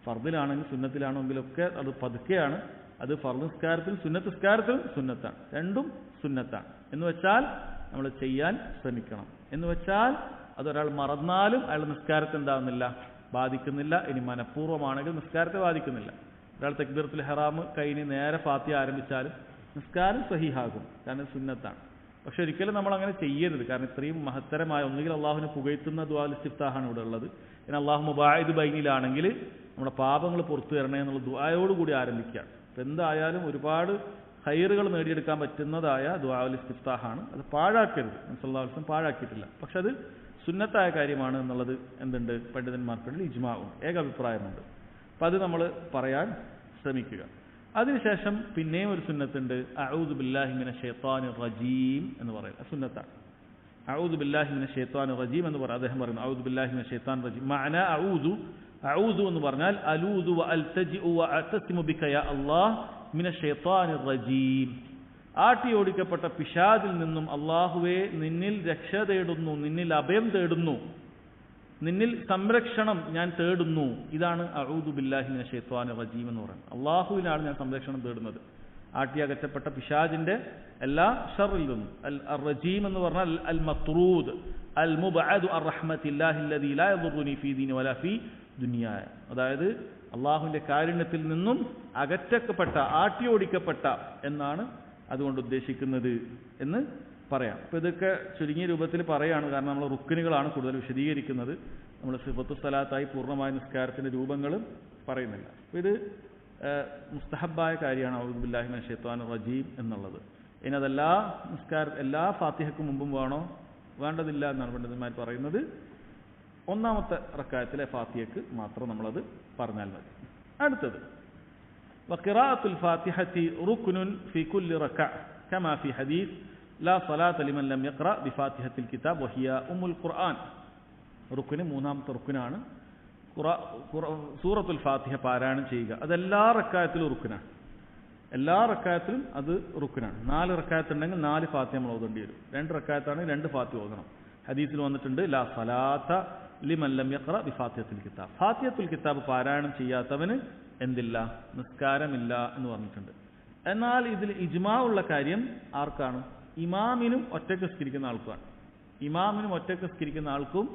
ഫർദിലാണെങ്കിൽ സുന്നത്തിലാണെങ്കിലൊക്കെ അത് പതുക്കെയാണ്. അത് ഫർദ് നിസ്കാരത്തിലും സുന്നത്ത് നിസ്കാരത്തിലും സുന്നത്താണ്, രണ്ടും സുന്നത്താണ്. എന്ന് വെച്ചാൽ നമ്മൾ ചെയ്യാൻ ശ്രമിക്കണം. എന്ന് വെച്ചാൽ അതൊരാൾ മറന്നാലും അയാളുടെ നിസ്കാരത്തെ എന്താകുന്നില്ല, ബാധിക്കുന്നില്ല. ഇനി മനഃപൂർവ്വമാണെങ്കിൽ നിസ്കാരത്തെ ബാധിക്കുന്നില്ല. ഒരാൾ തക്ബീറത്തുൽ ഇഹ്റാം കഴിഞ്ഞ് നേരെ ഫാത്തിഹ ആരംഭിച്ചാലും നിസ്കാരം സഹീഹാകും, കാരണം സുന്നത്താണ്. പക്ഷെ ഒരിക്കലും നമ്മൾ അങ്ങനെ ചെയ്യരുത്. കാരണം ഇത്രയും മഹത്തരമായ, ഒന്നുകിൽ അള്ളാഹുവിനെ പുകഴ്ത്തുന്ന ദുആഉൽ ഇസ്തിഫ്താഹാണ് ഇവിടെ ഉള്ളത്. പിന്നെ അല്ലാഹു മുബാഇദ് ബൈനിലാണെങ്കിൽ നമ്മുടെ പാപങ്ങൾ പുറത്തു തരണേ എന്നുള്ള ദുആയോടുകൂടി ആരംഭിക്കുകയാണ്. അപ്പം എന്തായാലും ഒരുപാട് ഖൈറുകൾ നേടിയെടുക്കാൻ പറ്റുന്നതായ ദുആഉൽ ഇസ്തിഫ്താഹാണ്. അത് പാഴാക്കരുത്, നബി സല്ലല്ലാഹു അലൈഹി വസല്ലം പാഴാക്കിയിട്ടില്ല. പക്ഷെ അത് സുന്നത്തായ കാര്യമാണ് എന്നുള്ളത് എന്തുണ്ട്, പണ്ഡിതന്മാർക്കിടയിൽ ഇജ്മാഉം ഏകാഭിപ്രായമുണ്ട്. അപ്പം അത് നമ്മൾ പറയാൻ ശ്രമിക്കുക. അതിനുശേഷം പിന്നെയും ഒരു സുന്നത്തുണ്ട്, അഊദു ബില്ലാഹി മിനശ് ശൈത്വാനിർ റജീം എന്ന് പറയുക സുന്നത്താണ്. അഊദു ബില്ലാഹി മിനശ് ശൈത്വാനിർ റജീം എന്ന് പറയാം. അദ്ദേഹം പറയുന്നു അഊദു ബില്ലാഹി മിനശ് ശൈത്വാനിർ റജീം. മഅന അഊദു അഊദു എന്ന് പറഞ്ഞാൽ അലൂദു വ അൽതജിഉ വ അഅ്തസിമു ബിക യാ അല്ലാഹ് മിനശ് ശൈത്താനിർ റജീം. ആട്ടി ഓടിക്കപ്പെട്ട പിശാചിൽ നിന്നും അല്ലാഹുവേ നിന്നിൽ രക്ഷ തേടുന്നു, നിന്നിൽ അഭയം തേടുന്നു, നിന്നിൽ സംരക്ഷണം ഞാൻ തേടുന്നു. ഇതാണ് അഊദു ബില്ലാഹി മിനശ് ശൈത്വാനിർ റജീം എന്ന് പറയുന്നത്. അല്ലാഹുവിനാണ് ഞാൻ സംരക്ഷണം തേടുന്നത്, ആട്ടി അകറ്റപ്പെട്ട പിശാചിന്റെ എല്ലാ ഷർറിൽ നിന്നും. അൽ റജീം എന്ന് പറഞ്ഞാൽ അൽ മത്റൂദ് അൽ മുബഅദു അർ റഹ്മത്തില്ലാഹി അല്ലദീ ലാ യദുറുനി ഫീ ദീനി വലാ ഫീ ദുനിയായ. അതായത് അള്ളാഹുവിന്റെ കാരുണ്യത്തിൽ നിന്നും അകറ്റപ്പെട്ട, ആട്ടിയോടിക്കപ്പെട്ട എന്നാണ് അതുകൊണ്ട് ഉദ്ദേശിക്കുന്നത് എന്ന് പറയാം. അപ്പോൾ ഇതൊക്കെ ചുരുങ്ങിയ രൂപത്തിൽ പറയാണ്, കാരണം നമ്മൾ റുക്കിനുകളാണ് കൂടുതൽ വിശദീകരിക്കുന്നത്. നമ്മൾ സിഫത്തു സലാത്തായി പൂർണ്ണമായ നിസ്കാരത്തിന്റെ രൂപങ്ങൾ പറയുന്നില്ല. അപ്പോൾ ഇത് മുസ്തഹബായ കാര്യമാണ് അഊദു ബില്ലാഹി മിനശ് ശൈത്വാനിർ റജീം എന്നുള്ളത്. ഇനി അതെല്ലാ എല്ലാ ഫാത്തിഹയ്ക്കും മുമ്പും വേണോ? വേണ്ടതില്ല എന്നാണ് പണ്ഡിതന്മാർ പറയുന്നത്. ഒന്നാമത്തെ റക്അത്തിലെ ഫാത്തിഹയ്ക്ക് മാത്രം നമ്മളത് പറഞ്ഞാൽ മതി. അടുത്തത് വഖിറാഅത്തുൽ ഫാത്തിഹത്തി റുക്നുൻ ഫി കുല്ലി റക്അ കമാ ഫി ഹദീസ് ലാ സ്വലാത്ത ലിമൻ ലം യഖ്റഅ ബിഫാത്തിഹത്തിൽ കിതാബ് വഹിയ ഉമ്മുൽ ഖുർആൻ. റുക്ന് മൂന്നാമത്തെ റുക്നാണ് സൂറത്തുൽ ഫാത്തിഹ പാരായണം ചെയ്യുക. അതെല്ലാ റക്അത്തിലും റുക്നാണ്, എല്ലാ റക്അത്തിലും അത് റുക്നാണ്. 4 റക്അത്തുണ്ടെങ്കിൽ 4 ഫാത്തിഹ നമ്മൾ ഓതേണ്ടി വരും. 2 റക്അത്താണെങ്കിൽ 2 ഫാത്തിഹ ഓതണം. ഹദീസിൽ വന്നിട്ടുണ്ട് ലാ സ്വലാത്ത ലിമൻ ലം യഖ്റഅ ബിഫാത്തിഹത്തിൽ കിതാബ്. ഫാത്തിഹത്തുൽ കിതാബ് പാരായണം ചെയ്യാത്തവന് എന്തില്ല? നിസ്കാരമില്ല എന്ന് പറഞ്ഞിട്ടുണ്ട്. എന്നാൽ ഇതിൽ ഇജ്മാ ഉള്ള കാര്യം ആർക്കാണ്? ഇമാമിനും ഒറ്റയ്ക്ക് നിസ്കരിക്കുന്ന ആൾക്കാണ്. ഇമാമിനും ഒറ്റയ്ക്ക് നിസ്കരിക്കുന്ന ആൾക്കും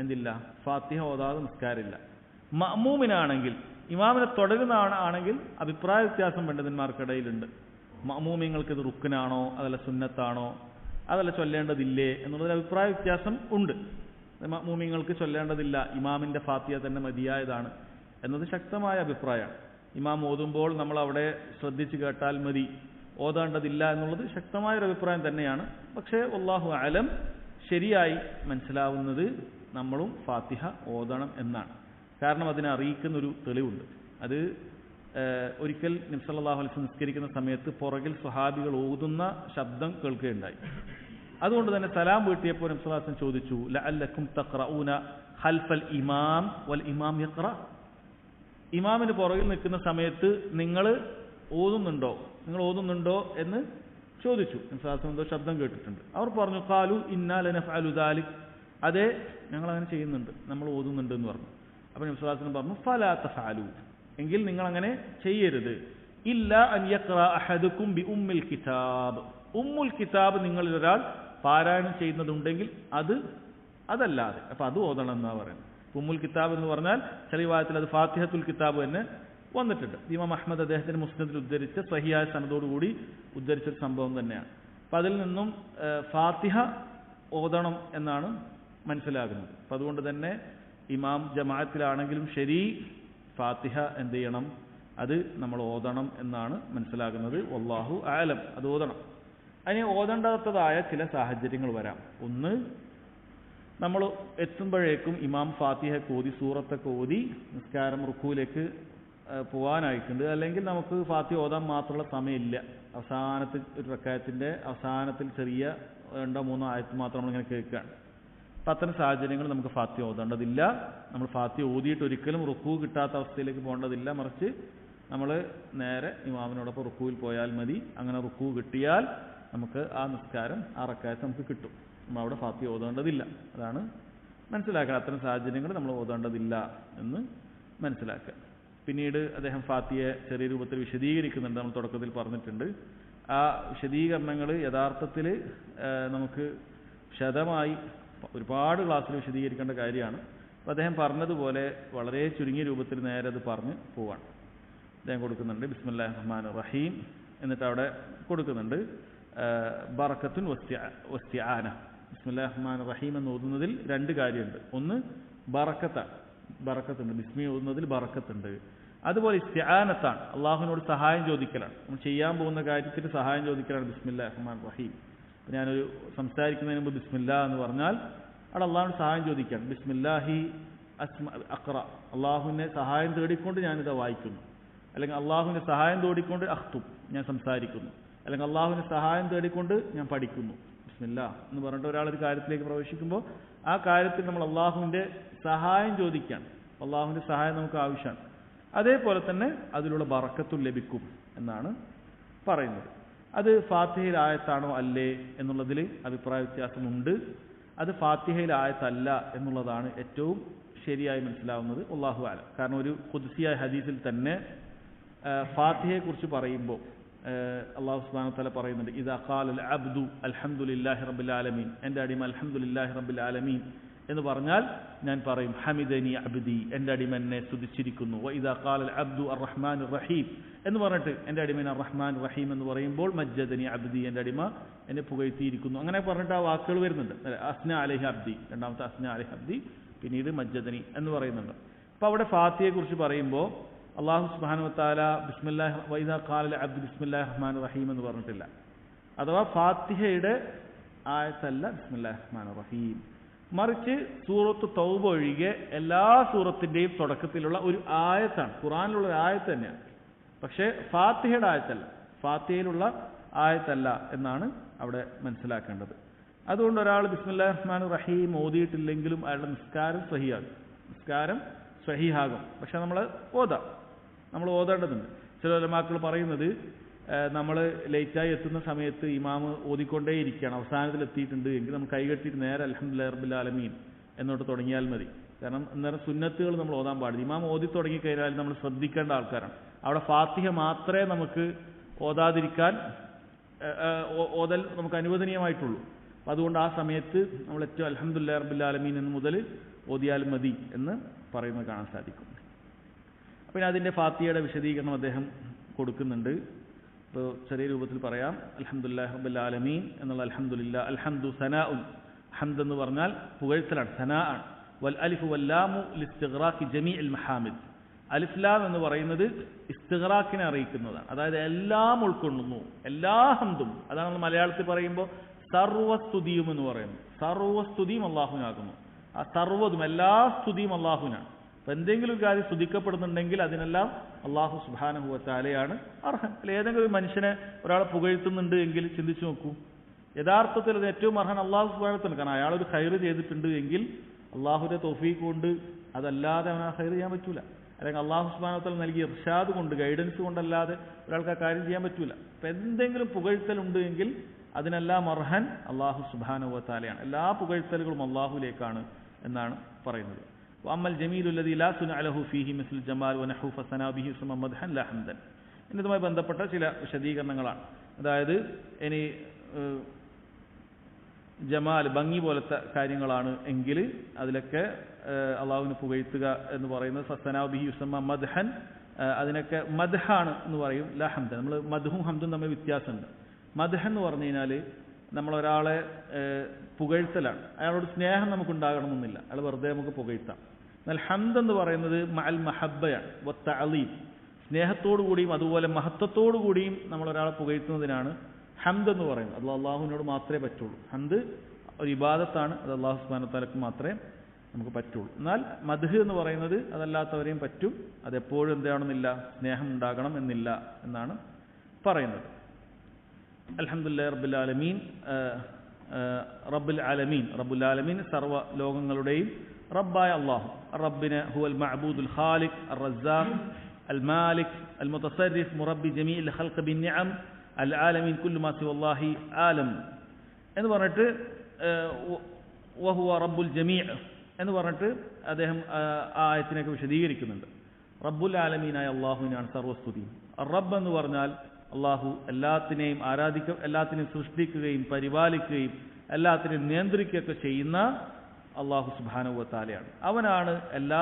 എന്തില്ല? ഫാത്തിഹ ഓതാതെ നിസ്കാരമില്ല. മഅ്മൂമിനാണെങ്കിൽ, ഇമാമിനെ തുടരുന്ന ആണെങ്കിൽ അഭിപ്രായ വ്യത്യാസം പണ്ഡിതന്മാർക്കിടയിലുണ്ട്. മഅ്മൂമിങ്ങൾക്ക് ഇത് റുക്നാണോ അതല്ല സുന്നത്താണോ അതല്ല ചൊല്ലേണ്ടതില്ലേ എന്നുള്ളതിൽ അഭിപ്രായ വ്യത്യാസം ഉണ്ട്. മഅ്മൂമിങ്ങൾക്ക് ചൊല്ലേണ്ടതില്ല, ഇമാമിന്റെ ഫാത്തിഹ തന്നെ മതിയായതാണ് എന്നത് ശക്തമായ അഭിപ്രായമാണ്. ഇമാം ഓതുമ്പോൾ നമ്മൾ അവിടെ ശ്രദ്ധിച്ചു കേട്ടാൽ മതി, ഓതേണ്ടതില്ല എന്നുള്ളത് ശക്തമായൊരു അഭിപ്രായം തന്നെയാണ്. പക്ഷേ വല്ലാഹു അലം, ശരിയായി മനസ്സിലാവുന്നത് നമ്മളും ഫാത്തിഹ ഓതണം എന്നാണ്. കാരണം അതിനെ അറിയിക്കുന്നൊരു തെളിവുണ്ട്. അത് ഒരിക്കൽ നബി സല്ലല്ലാഹു അലൈഹി വസല്ലം നിസ്കരിക്കുന്ന സമയത്ത് പുറകിൽ സ്വഹാബികൾ ഓതുന്ന ശബ്ദം കേൾക്കുകയുണ്ടായി. അതുകൊണ്ട് തന്നെ സലാം വീട്ടിയപ്പോൾ നബി സല്ലല്ലാഹു അലൈഹി വസല്ലം ചോദിച്ചു, ലഅല്ലക്കും തഖറഊന ഖൽഫൽ ഇമാം വൽ ഇമാം യഖറ. ഇമാമിന് പുറകിൽ നിൽക്കുന്ന സമയത്ത് നിങ്ങൾ ഓതുന്നുണ്ടോ എന്ന് ചോദിച്ചു. നബി സല്ലല്ലാഹു അലൈഹി വസല്ലം എന്തോ ശബ്ദം കേട്ടിട്ടുണ്ട്. അവർ പറഞ്ഞു ഖാലു ഇന്നാ ലനഫഅലു ദാലിക്, അതെ ഞങ്ങൾ അങ്ങനെ ചെയ്യുന്നുണ്ട്, നമ്മൾ ഓതുന്നുണ്ട് എന്ന് പറഞ്ഞു. അപ്പോൾ നബി സല്ലല്ലാഹു അലൈഹി വസല്ലം പറഞ്ഞു ഫലാ തഫഅലു, എങ്കിൽ നിങ്ങൾ അങ്ങനെ ചെയ്യരുത്. ഇല്ല അൻ യഖ്റഅ അഹദുക്കും ബി ഉമ്മിൽ കിതാബ്, ഉമ്മുൽ കിതാബ് നിങ്ങളിൽ ഒരാൾ പാരായണം ചെയ്യുന്നതുണ്ടെങ്കിൽ അതല്ലാതെ, അപ്പൊ അത് ഓതണം എന്നാ പറയുന്നത്. ഉമ്മുൽ കിതാബ് എന്ന് പറഞ്ഞാൽ ചില വിഭാഗത്തിൽ അത് ഫാത്തിഹത്തുൽ കിതാബ് തന്നെ വന്നിട്ടുണ്ട്. ഇമാം അഹ്മദ് അദ്ദേഹത്തിന്റെ മുസ്നദിൽ ഉദ്ധരിച്ച സഹിയായ സനദോടുകൂടി ഉദ്ധരിച്ചൊരു സംഭവം തന്നെയാണ്. അപ്പൊ അതിൽ നിന്നും ഫാത്തിഹ ഓതണം എന്നാണ് മനസ്സിലാകുന്നത്. അപ്പൊ അതുകൊണ്ട് തന്നെ ഇമാം ജമാഅത്തിലാണെങ്കിലും ശരി ഫാത്തിഹ എന്ത് ചെയ്യണം? അത് നമ്മൾ ഓതണം എന്നാണ് മനസ്സിലാകുന്നത്. വല്ലാഹു ആലം, അത് ഓതണം. അതിന് ഓതേണ്ടാത്തതായ ചില സാഹചര്യങ്ങൾ വരാം. ഒന്ന്, നമ്മൾ എത്തുമ്പോഴേക്കും ഇമാം ഫാത്തിഹയൊക്കെ ഓതി സൂറത്തൊക്കെ ഓതി നിസ്കാരം റുക്കൂലേക്ക് പോകാനായിട്ടുണ്ട്, അല്ലെങ്കിൽ നമുക്ക് ഫാത്തിഹ ഓതാൻ മാത്രമുള്ള സമയമില്ല, അവസാനത്തിൽ ഒരു റക്അത്തിന്റെ അവസാനത്തിൽ ചെറിയ 2-3 ആയത്ത് മാത്രം നമ്മളിങ്ങനെ കേൾക്കുകയാണ്. അപ്പം അത്തരം സാഹചര്യങ്ങൾ നമുക്ക് ഫാത്തിഹ ഓതേണ്ടതില്ല. നമ്മൾ ഫാത്തിഹ ഓതിയിട്ട് ഒരിക്കലും റുക്കൂ കിട്ടാത്ത അവസ്ഥയിലേക്ക് പോകേണ്ടതില്ല. മറിച്ച് നമ്മൾ നേരെ ഇമാമിനോടൊപ്പം റുക്കൂവിൽ പോയാൽ മതി. അങ്ങനെ റുക്കൂ കിട്ടിയാൽ നമുക്ക് ആ നിസ്കാരം, ആ റക്അത്ത് നമുക്ക് കിട്ടും. നമ്മൾ അവിടെ ഫാത്തിഹ ഓതേണ്ടതില്ല. അതാണ് മനസ്സിലാക്കുക. അത്തരം സാഹചര്യങ്ങൾ നമ്മൾ ഓതേണ്ടതില്ല എന്ന് മനസ്സിലാക്കുക. പിന്നീട് അദ്ദേഹം ഫാത്തിഹയെ ചെറിയ രൂപത്തിൽ വിശദീകരിക്കുന്നുണ്ട്. നമ്മൾ തുടക്കത്തിൽ പറഞ്ഞിട്ടുണ്ട്. ആ വിശദീകരണങ്ങൾ യഥാർത്ഥത്തിൽ നമുക്ക് വിശദമായി ഒരുപാട് ക്ലാസ്സിൽ വിശദീകരിക്കേണ്ട കാര്യമാണ്. അപ്പോൾ അദ്ദേഹം പറഞ്ഞതുപോലെ വളരെ ചുരുങ്ങിയ രൂപത്തിൽ നേരെ അത് പറഞ്ഞ് പോവാണ്. അദ്ദേഹം കൊടുക്കുന്നുണ്ട് ബിസ്മില്ലാഹിർ റഹ്മാനിർ റഹീം, എന്നിട്ട് അവിടെ കൊടുക്കുന്നുണ്ട് ബറക്കത്തുൻ വസ്തിആന. ബിസ്മില്ലാഹിർ റഹ്മാനിർ റഹീം എന്ന് ഓതുന്നതിൽ 2 കാര്യമുണ്ട്. ഒന്ന് ബറക്കത്തുണ്ട്, ബിസ്മി ഓതുന്നതിൽ ബറക്കത്തുണ്ട്. അതുപോലെ ഇസ്തിആനത്താണ്, അള്ളാഹുവിനോട് സഹായം ചോദിക്കലാണ്. നമ്മൾ ചെയ്യാൻ പോകുന്ന കാര്യത്തിൽ സഹായം ചോദിക്കലാണ് ബിസ്മില്ലാഹിർ റഹ്മാനിർ റഹീം. ഞാനൊരു സംസാരിക്കുന്നതിന് മുമ്പ് ബിസ്മില്ലാ എന്ന് പറഞ്ഞാൽ അവിടെ അള്ളാഹുവിനോട് സഹായം ചോദിക്കുകയാണ്. ബിസ്മില്ലാഹി അഖ്റ, അള്ളാഹുവിനെ സഹായം തേടിക്കൊണ്ട് ഞാനിത് വായിക്കുന്നു. അല്ലെങ്കിൽ അള്ളാഹുവിന്റെ സഹായം തേടിക്കൊണ്ട് അഖ്തും, ഞാൻ സംസാരിക്കുന്നു. അല്ലെങ്കിൽ അള്ളാഹുവിന്റെ സഹായം തേടിക്കൊണ്ട് ഞാൻ പഠിക്കുന്നു. ബിസ്മില്ലാ എന്ന് പറഞ്ഞിട്ട് ഒരാളൊരു കാര്യത്തിലേക്ക് പ്രവേശിക്കുമ്പോൾ ആ കാര്യത്തിൽ നമ്മൾ അള്ളാഹുവിന്റെ സഹായം ചോദിക്കുകയാണ്. അള്ളാഹുവിൻ്റെ സഹായം നമുക്ക് ആവശ്യമാണ്. അതേപോലെ തന്നെ അതിലുള്ള ബറക്കത്തും ലഭിക്കും എന്നാണ് പറയുന്നത്. അത് ഫാത്തിഹയിൽ ആയത്താണോ അല്ലേ എന്നുള്ളതിൽ അഭിപ്രായ വ്യത്യാസമുണ്ട്. അത് ഫാത്തിഹയിൽ ആയത്തല്ല എന്നുള്ളതാണ് ഏറ്റവും ശരിയായി മനസ്സിലാവുന്നത്. അല്ലാഹു അലം. കാരണം ഒരു ഖുദ്സിയായ ഹദീസിൽ തന്നെ ഫാത്തിഹയെക്കുറിച്ച് പറയുമ്പോൾ അല്ലാഹു സുബ്ഹാനഹു വ തആല പറയുന്നുണ്ട്, ഇദാ ഖാലൽ അബ്ദു അൽഹംദുലില്ലാഹി റബ്ബിൽ ആലമീൻ, എൻ്റെ അടിമ അൽഹംദുലില്ലാഹി റബ്ബിൽ ആലമീൻ എന്ന് പറഞ്ഞാൽ ഞാൻ പറയും ഹമിദനി അബ്ദി, എൻ്റെ അടിമ എന്നെ സ്തുതിച്ചിരിക്കുന്നു. വ ഇദാ ഖാലൽ അബ്ദു അർറഹ്മാനുർ റഹീം എന്ന് പറഞ്ഞിട്ട് എൻ്റെ അടിമ റഹ്മാൻ റഹീം എന്ന് പറയുമ്പോൾ മജ്ജദനി അബ്ദി, എൻ്റെ അടിമ എന്നെ പുകഴ്ത്തിയിരിക്കുന്നു. അങ്ങനെ പറഞ്ഞിട്ട് ആ വാക്കുകൾ വരുന്നുണ്ട്. അസ്ന അലൈഹി അബ്ദി, രണ്ടാമത്തെ അസ്ന അലൈഹി അബ്ദി, പിന്നീട് മജ്ജദനി എന്ന് പറയുന്നുണ്ട്. അപ്പോൾ അവിടെ ഫാത്തിഹയെ കുറിച്ച് പറയുമ്പോൾ അല്ലാഹു സുബ്ഹാനഹു വ തആല ബിസ്മില്ലാഹി വ ഇദാ ഖാലൽ അബ്ദു ബിസ്മില്ലാഹിർ റഹ്മാനിർ റഹീം എന്ന് പറഞ്ഞിട്ടില്ല. അഥവാ ഫാത്തിഹയുടെ ആയത്തല്ല ബിസ്മില്ലാഹിർ റഹ്മാനിർ റഹീം, മറിച്ച് സൂറത്ത് തൗബ ഒഴികെ എല്ലാ സൂറത്തിൻ്റെയും തുടക്കത്തിലുള്ള ഒരു ആയത്താണ്, ഖുർആനിലുള്ള ഒരു ആയത്ത് തന്നെയാണ്. പക്ഷേ ഫാത്തിഹയുടെ ആയത്തല്ല, ഫാത്തിഹയിലുള്ള ആയത്തല്ല എന്നാണ് അവിടെ മനസ്സിലാക്കേണ്ടത്. അതുകൊണ്ട് ഒരാൾ ബിസ്മില്ലാഹിർ റഹ്മാനിർ റഹീം ഓതിയിട്ടില്ലെങ്കിലും അയാളുടെ നിസ്കാരം സ്വഹീഹാകും, നിസ്കാരം സ്വഹീഹാകും. പക്ഷെ നമ്മൾ ഓതേണ്ടതുണ്ട്. ചില ഉലമാക്കൾ പറയുന്നത് നമ്മൾ ലേറ്റായി എത്തുന്ന സമയത്ത് ഇമാമ് ഓതിക്കൊണ്ടേയിരിക്കുകയാണ്, അവസാനത്തിൽ എത്തിയിട്ടുണ്ട് എങ്കിൽ നമ്മൾ കൈകെട്ടിയിട്ട് നേരെ അൽഹംദുലില്ലാഹി റബ്ബിൽ ആലമീൻ എന്നോട്ട് തുടങ്ങിയാൽ മതി. കാരണം അന്നേരം സുന്നത്തുകൾ നമ്മൾ ഓതാൻ പാടില്ല. ഇമാം ഓതി തുടങ്ങിക്കഴിഞ്ഞാൽ നമ്മൾ ശ്രദ്ധിക്കേണ്ട ആൾക്കാരാണ്. അവിടെ ഫാത്തിഹ മാത്രമേ നമുക്ക് ഓതാതിരിക്കാൻ ഓതൽ നമുക്ക് അനുവദനീയമായിട്ടുള്ളൂ. അപ്പം അതുകൊണ്ട് ആ സമയത്ത് നമ്മൾ ഏറ്റവും അൽഹംദുലില്ലാഹി റബ്ബിൽ ആലമീൻ എന്ന് മുതൽ ഓതിയാലും മതി എന്ന് പറയുന്നത് കാണാൻ സാധിക്കും. പിന്നെ അതിൻ്റെ ഫാത്തിഹയുടെ വിശദീകരണം അദ്ദേഹം കൊടുക്കുന്നുണ്ട്. ഇപ്പോൾ ചെറിയ രൂപത്തിൽ പറയാം. അൽഹംദുലില്ലാഹി റബ്ബിൽ ആലമീൻ എന്നുള്ള അൽഹംദുലില്ലാ, അൽഹംദു സനാഉൻ, ഹംദ് എന്ന് പറഞ്ഞാൽ പുകഴ്ത്തലാണ്, സനാ ആണ്. വൽ അലിഫു വല്ലാമു ലിസ്തിഗ്റാഖി ജമീഉൽ മഹാമിദ്, അലിഫ് ലാം എന്ന് പറയുന്നത് ഇസ്തിഗ്റാഖിനെ അറിയിക്കുന്നതാണ്, അതായത് എല്ലാം ഉൾക്കൊള്ളുന്നു, എല്ലാ ഹംദും. അതാണ് നമ്മൾ മലയാളത്തിൽ പറയുമ്പോൾ സർവസ്തുതിയും എന്ന് പറയുന്നു. സർവസ്തുതിയും അള്ളാഹുവിനാകുന്നു. ആ സർവ്വതും എല്ലാ സ്തുതിയും അള്ളാഹുവിനാണ്. അപ്പം എന്തെങ്കിലും ഒരു കാര്യം സ്തുതിക്കപ്പെടുന്നുണ്ടെങ്കിൽ അതിനെല്ലാം അള്ളാഹു സുബ്ഹാനഹു വ തആലയാണ് അർഹൻ. അല്ല, ഏതെങ്കിലും ഒരു മനുഷ്യനെ ഒരാളെ പുകഴ്ത്തുന്നുണ്ട് എങ്കിൽ ചിന്തിച്ചു നോക്കൂ, യഥാർത്ഥത്തിൽ അത് ഏറ്റവും അർഹൻ അള്ളാഹു സുബ്ഹാനഹു വ തആല. കാരണം അയാളൊരു ഖൈർ ചെയ്തിട്ടുണ്ട് എങ്കിൽ അള്ളാഹുവിൻ്റെ തൗഫീഖ് കൊണ്ട്, അതല്ലാതെ അവൻ ആ ഖൈർ ചെയ്യാൻ പറ്റൂല. അല്ലെങ്കിൽ അള്ളാഹു സുബ്ഹാനഹു വ തആല നൽകിയ ഇർഷാദ് കൊണ്ട്, ഗൈഡൻസ് കൊണ്ടല്ലാതെ ഒരാൾക്ക് ആ കാര്യം ചെയ്യാൻ പറ്റൂല. അപ്പം എന്തെങ്കിലും പുകഴ്ത്തലുണ്ട് എങ്കിൽ അതിനെല്ലാം അർഹൻ അള്ളാഹു സുബ്ഹാനഹു വ തആലയാണ്. എല്ലാ പുകഴ്ത്തലുകളും അള്ളാഹുവിലേക്കാണ് എന്നാണ് പറയുന്നത്. അമ്മൽ ജമീലു അല്ലദീ ലാ സുനഅ ലഹു ഫീഹി മിസ്ലുൽ ജമാൽ വനഹു ഫസനാ ബിഹി സുമ്മ മദ്ഹൻ ലാ ഹംദൻ. ഇതുമായി ബന്ധപ്പെട്ട ചില വിശദീകരണങ്ങളാണ്. അതായത് ഇനി ജമാൽ, ഭംഗി പോലത്തെ കാര്യങ്ങളാണ് എങ്കിൽ അതിലൊക്കെ അള്ളാഹുവിനെ പുകഴ്ത്തുക എന്ന് പറയുന്നത് ഫസനാ ബിഹി സുമ്മ മദ്ഹൻ, അതിനൊക്കെ മദ്ഹാണ് എന്ന് പറയും, ലാ ഹംദൻ. നമ്മൾ മദ്ഹും ഹംദും തമ്മിൽ വ്യത്യാസമുണ്ട്. മദ്ഹ് എന്ന് പറഞ്ഞു കഴിഞ്ഞാൽ നമ്മളൊരാളെ പുകഴ്ത്തലാണ്, അയാളോട് സ്നേഹം നമുക്കുണ്ടാകണമെന്നില്ല, അയാൾ വെറുതെ നമുക്ക് പുകഴ്ത്താം. എന്നാൽ ഹംദ് എന്ന് പറയുന്നത് മഅൽ മഹബ്ബയാണ്, വത്തഅലീം, സ്നേഹത്തോടുകൂടിയും അതുപോലെ മഹത്വത്തോടുകൂടിയും നമ്മളൊരാളെ പുകഴ്ത്തുന്നതിനാണ് ഹംദ് എന്ന് പറയുന്നത്. അത് അള്ളാഹുവിനോട് മാത്രമേ പറ്റുള്ളൂ. ഹംദ് ഒരു ഇബാദത്താണ്, അത് അള്ളാഹു സുബ്ഹാനഹു വ തആലക്ക് മാത്രമേ നമുക്ക് പറ്റുള്ളൂ. എന്നാൽ മദ്ഹ് എന്ന് പറയുന്നത് അതല്ലാത്തവരെയും പറ്റും, അതെപ്പോഴും എന്താണെന്നില്ല, സ്നേഹം ഉണ്ടാകണം എന്നില്ല എന്നാണ് പറയുന്നത്. അൽഹംദുലില്ലാഹി റബ്ബിൽ ആലമീൻ, റബ്ബുൽ ആലമീൻ, റബ്ബുൽ ആലമീൻ സർവ്വ ലോകങ്ങളുടെയും റബ്ബായ അല്ലാഹു. റബ്ബിന് ഹുവൽ മഅബൂദുൽ ഖാലിഖ് അർ റസാഖ് അൽ മാലിക് അൽ മുതസർരിഫ് മുറബ്ബി ജമീഇൽ ഖൽഖ് ബിന്നിഅം അൽ ആലമീൻ കുല്ലു മാ സിവല്ലാഹി ആലം എന്ന് പറഞ്ഞിട്ട് വഹുവ റബ്ബുൽ ജമീഅ് എന്ന് പറഞ്ഞിട്ട് അദ്ദേഹം ആ ആയത്തിനൊക്കെ വിശദീകരിക്കുന്നുണ്ട്. റബ്ബുൽ ആലമീനായ അള്ളാഹുവിനാണ് സർവസ്തുതി. റബ്ബ് എന്ന് പറഞ്ഞാൽ അള്ളാഹു എല്ലാത്തിനെയും എല്ലാത്തിനെയും സൃഷ്ടിക്കുകയും പരിപാലിക്കുകയും എല്ലാത്തിനെയും നിയന്ത്രിക്കുകയൊക്കെ ചെയ്യുന്ന അള്ളാഹു സുബ്ഹാനഹു വ തആലയാണ്. അവനാണ് എല്ലാ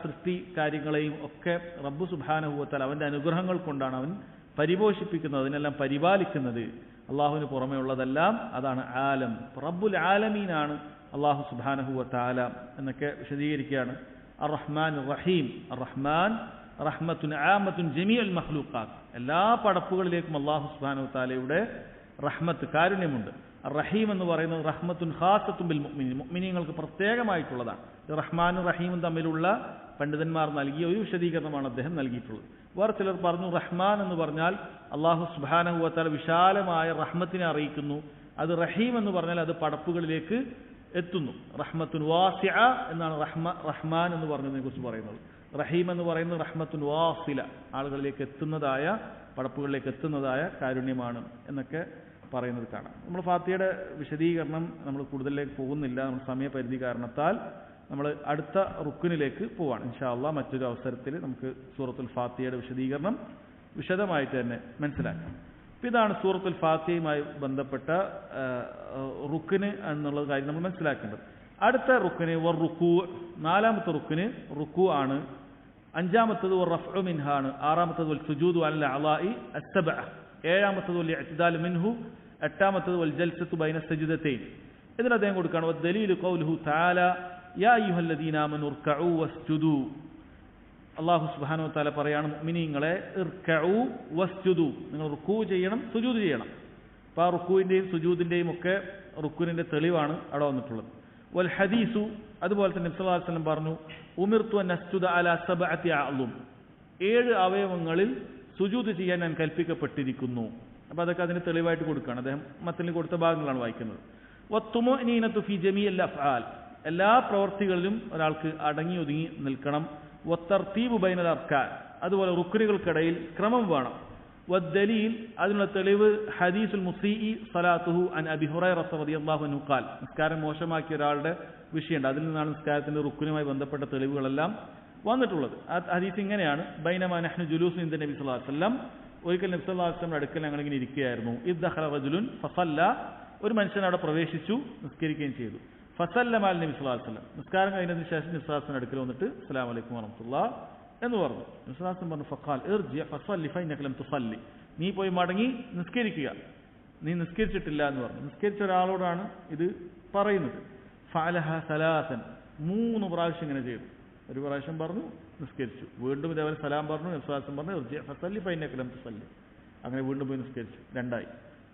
സൃഷ്ടി കാര്യങ്ങളെയും ഒക്കെ റബ്ബ് സുബ്ഹാനഹു വ തആല അവൻ്റെ അനുഗ്രഹങ്ങൾ കൊണ്ടാണ് അവൻ പരിപോഷിപ്പിക്കുന്നത്, അതിനെല്ലാം പരിപാലിക്കുന്നത്. അള്ളാഹുവിന് പുറമേ ഉള്ളതെല്ലാം അതാണ് ആലം. റബ്ബുൽ ആലമീനാണ് അള്ളാഹു സുബ്ഹാനഹു വ തആല എന്നൊക്കെ വിശദീകരിക്കുകയാണ്. അർ റഹ്മാൻ റഹീം, അർ റഹ്മാൻ റഹ്മത്തുൻ ആമത്തുൻ ജമീഉൽ മഖ്ലൂഖാത്ത്, എല്ലാ പടപ്പുകളിലേക്കും അള്ളാഹു സുബ്ഹാനഹു വ തആലയുടെ റഹ്മത്ത്, കാരുണ്യമുണ്ട്. റഹീം എന്ന് പറയുന്നത് റഹ്മത്തുൻ ഖാസത്തുൻ ബിൽ മുഅ്മിനീൻ, മുഅ്മിനീങ്ങൾക്ക് പ്രത്യേകമായിട്ടുള്ളതാണ്. റഹ്മാനും റഹീമും തമ്മിലുള്ള പണ്ഡിതന്മാർ നൽകിയ ഒരു വിശദീകരണമാണ് അദ്ദേഹം നൽകിയിട്ടുള്ളത്. വേറെ ചിലർ പറഞ്ഞു റഹ്മാൻ എന്ന് പറഞ്ഞാൽ അള്ളാഹു സുബ്ഹാനഹു വ തആല വിശാലമായ റഹ്മത്തിനെ അറിയിക്കുന്നു. അത് റഹീം എന്ന് പറഞ്ഞാൽ അത് പടപ്പുകളിലേക്ക് എത്തുന്നു. റഹ്മത്തുൻ വാസിഅ എന്നാണ് റഹ്മാൻ എന്ന് പറഞ്ഞതിനെ കുറിച്ച് പറയുന്നത്. റഹീം എന്ന് പറയുന്നത് റഹ്മത്തുൻ വാസില, ആളുകളിലേക്ക് എത്തുന്നതായ, പടപ്പുകളിലേക്ക് എത്തുന്നതായ കാരുണ്യമാണ് എന്നൊക്കെ പറയുന്നത് കാണാം. നമ്മൾ ഫാത്തിഹയുടെ വിശദീകരണം നമ്മൾ കൂടുതലേക്ക് പോകുന്നില്ല, നമ്മൾ സമയപരിധി കാരണത്താൽ നമ്മൾ അടുത്ത റുക്കിനിലേക്ക് പോവാണ്. ഇൻഷാ അല്ലാഹ് മറ്റൊരു അവസരത്തിൽ നമുക്ക് സൂറത്തുൽ ഫാത്തിഹയുടെ വിശദീകരണം വിശദമായിട്ട് തന്നെ മനസ്സിലാക്കാം. അപ്പോൾ ഇതാണ് സൂറത്തുൽ ഫാത്തിഹയുമായി ബന്ധപ്പെട്ട റുക്കിന് എന്നുള്ള കാര്യം നമ്മൾ മനസ്സിലാക്കേണ്ടത്. അടുത്ത റുക്കിന് റുക്കൂ, നാലാമത്തെ റുക്കിന് റുക്കൂ ആണ്. അഞ്ചാമത്തത് റഫ്ഉ മിൻഹാണ്. ആറാമത്തത് വൽ സുജൂദു അലൽ അഅളാഇ അസ്സബ്അ. ഏഴാമത്തത് വൽ ഇഅ്തിദാലു മിൻഹു. എട്ടാമത്തത് വൽ ജൽസത്തു ബൈന സജ്ദതൈൻ. ഇതിന് അദ്ദേഹം കൊടുക്കുകയാണ് വദ്ദലീലു ഖൗലുഹു തആല യാ അയ്യുഹല്ലദീന ആമനു ഇർകഉ വസ്ജുദു. അല്ലാഹു സുബ്ഹാനഹു വ തആല പറയാണ് മുഅ്മിനീങ്ങളെ ഇർകഉ വസ്ജുദു, നിങ്ങൾ റുക്കൂ ചെയ്യണം, സുജൂദ് ചെയ്യണം. അപ്പോൾ ആ റുക്കൂവിൻ്റെയും സുജൂദിൻ്റെയും ഒക്കെ റുക്കൂവിൻ്റെ തെളിവാണ് അവിടെ വന്നിട്ടുള്ളത്. വൽ ഹദീസു, അതുപോലെ തന്നെ നബി സല്ലല്ലാഹു അലൈഹി വസല്ലം പറഞ്ഞു ഉമിർതു അൻ അസ്ജുദ അലാ സബ്അതി അഅ്ളും, 7 അവയവങ്ങളിൽ സുജൂദ് ചെയ്യാൻ ഞാൻ കൽപ്പിക്കപ്പെട്ടിരിക്കുന്നു. അപ്പോൾ അതൊക്കെ അതിന് തെളിവായിട്ട് കൊടുക്കുകയാണ്. അദ്ദേഹം മത്തലിന് കൊടുത്ത ഭാഗങ്ങളാണ് വായിക്കുന്നത്. വത്തുമഅ്നീനതു ഫീ ജമീഇൽ അഫ്ആൽ, എല്ലാ പ്രവൃത്തികളിലും ഒരാൾക്ക് അടങ്ങി ഒതുങ്ങി നിൽക്കണം. വത്തർതീബു ബൈനൽ അർക്കാൻ, അതുപോലെ റുക്നുകൾക്കിടയിൽ ക്രമം വേണം. വദ്ദലീൽ, അതിനുള്ള തെളിവ് ഹദീസുൽ മുസീഇ സലാത്തുഹു അൻ അബി ഹുറൈറ റളിയല്ലാഹു അൻഹു ഖാൽ, നിസ്കാരം മോശമാക്കിയ ഒരാളുടെ വിഷയമുണ്ട്, അതിൽ നിന്നാണ് നിസ്കാരത്തിന്റെ റുക്നുമായി ബന്ധപ്പെട്ട തെളിവുകളെല്ലാം വന്നിട്ടുള്ളത്. ആ ഹദീസ് ഇങ്ങനെയാണ്: ബൈനമാ നഹ്നു ജുലൂസുൻ ഇൻദ നബി സല്ലല്ലാഹു അലൈഹി വസല്ലം, ഒരിക്കൽ നബി സല്ലല്ലാഹു അലൈഹി വസല്ലം അടുക്കൽ ഞങ്ങൾ ഇങ്ങനെ ഇരിക്കുകയായിരുന്നു. ഇദ് ദഖല റജുലുൻ ഫസല്ല, ഒരു മനുഷ്യൻ അവിടെ പ്രവേശിച്ചു, നിസ്കരിക്കുകയും ചെയ്തു. ഫസല്ലമ അൽ നബി സല്ലല്ലാഹു അലൈഹി വസല്ലം, നിസ്കാരം കഴിഞ്ഞതിന് ശേഷം നബി സല്ലല്ലാഹു അലൈഹി വസല്ലം അടുക്കൽ വന്നിട്ട് അസ്സലാമു അലൈക്കും വറഹ്മത്തുള്ളാഹി എന്ന് പറഞ്ഞു. നബി സല്ലല്ലാഹു അലൈഹി വസല്ലം പറഞ്ഞു ഫഖാൽ ഇർജി ഫസല്ലി ഫഇന്നക ലം തുസല്ലി, നീ പോയി മടങ്ങി നിസ്കരിക്കുക, നീ നിസ്കരിച്ചിട്ടില്ല എന്ന് പറഞ്ഞു. നിസ്കരിച്ച ഒരാളോടാണ് ഇത് പറയുന്നത്. ഫഅലഹ സലാസൻ, 3 പ്രാവശ്യം ഇങ്ങനെ ചെയ്തു. ഒരു പ്രാവശ്യം പറഞ്ഞു, നിസ്കരിച്ചു. വീണ്ടും ഇതേപോലെ സലാം പറഞ്ഞു, നബി സല്ലല്ലാഹു അലൈഹി വസല്ലം പറഞ്ഞു ഇർജി ഫസല്ലി ഫഇന്നക ലം തുസല്ലി, അങ്ങനെ വീണ്ടും പോയി നിസ്കരിച്ചു. 2ആയി.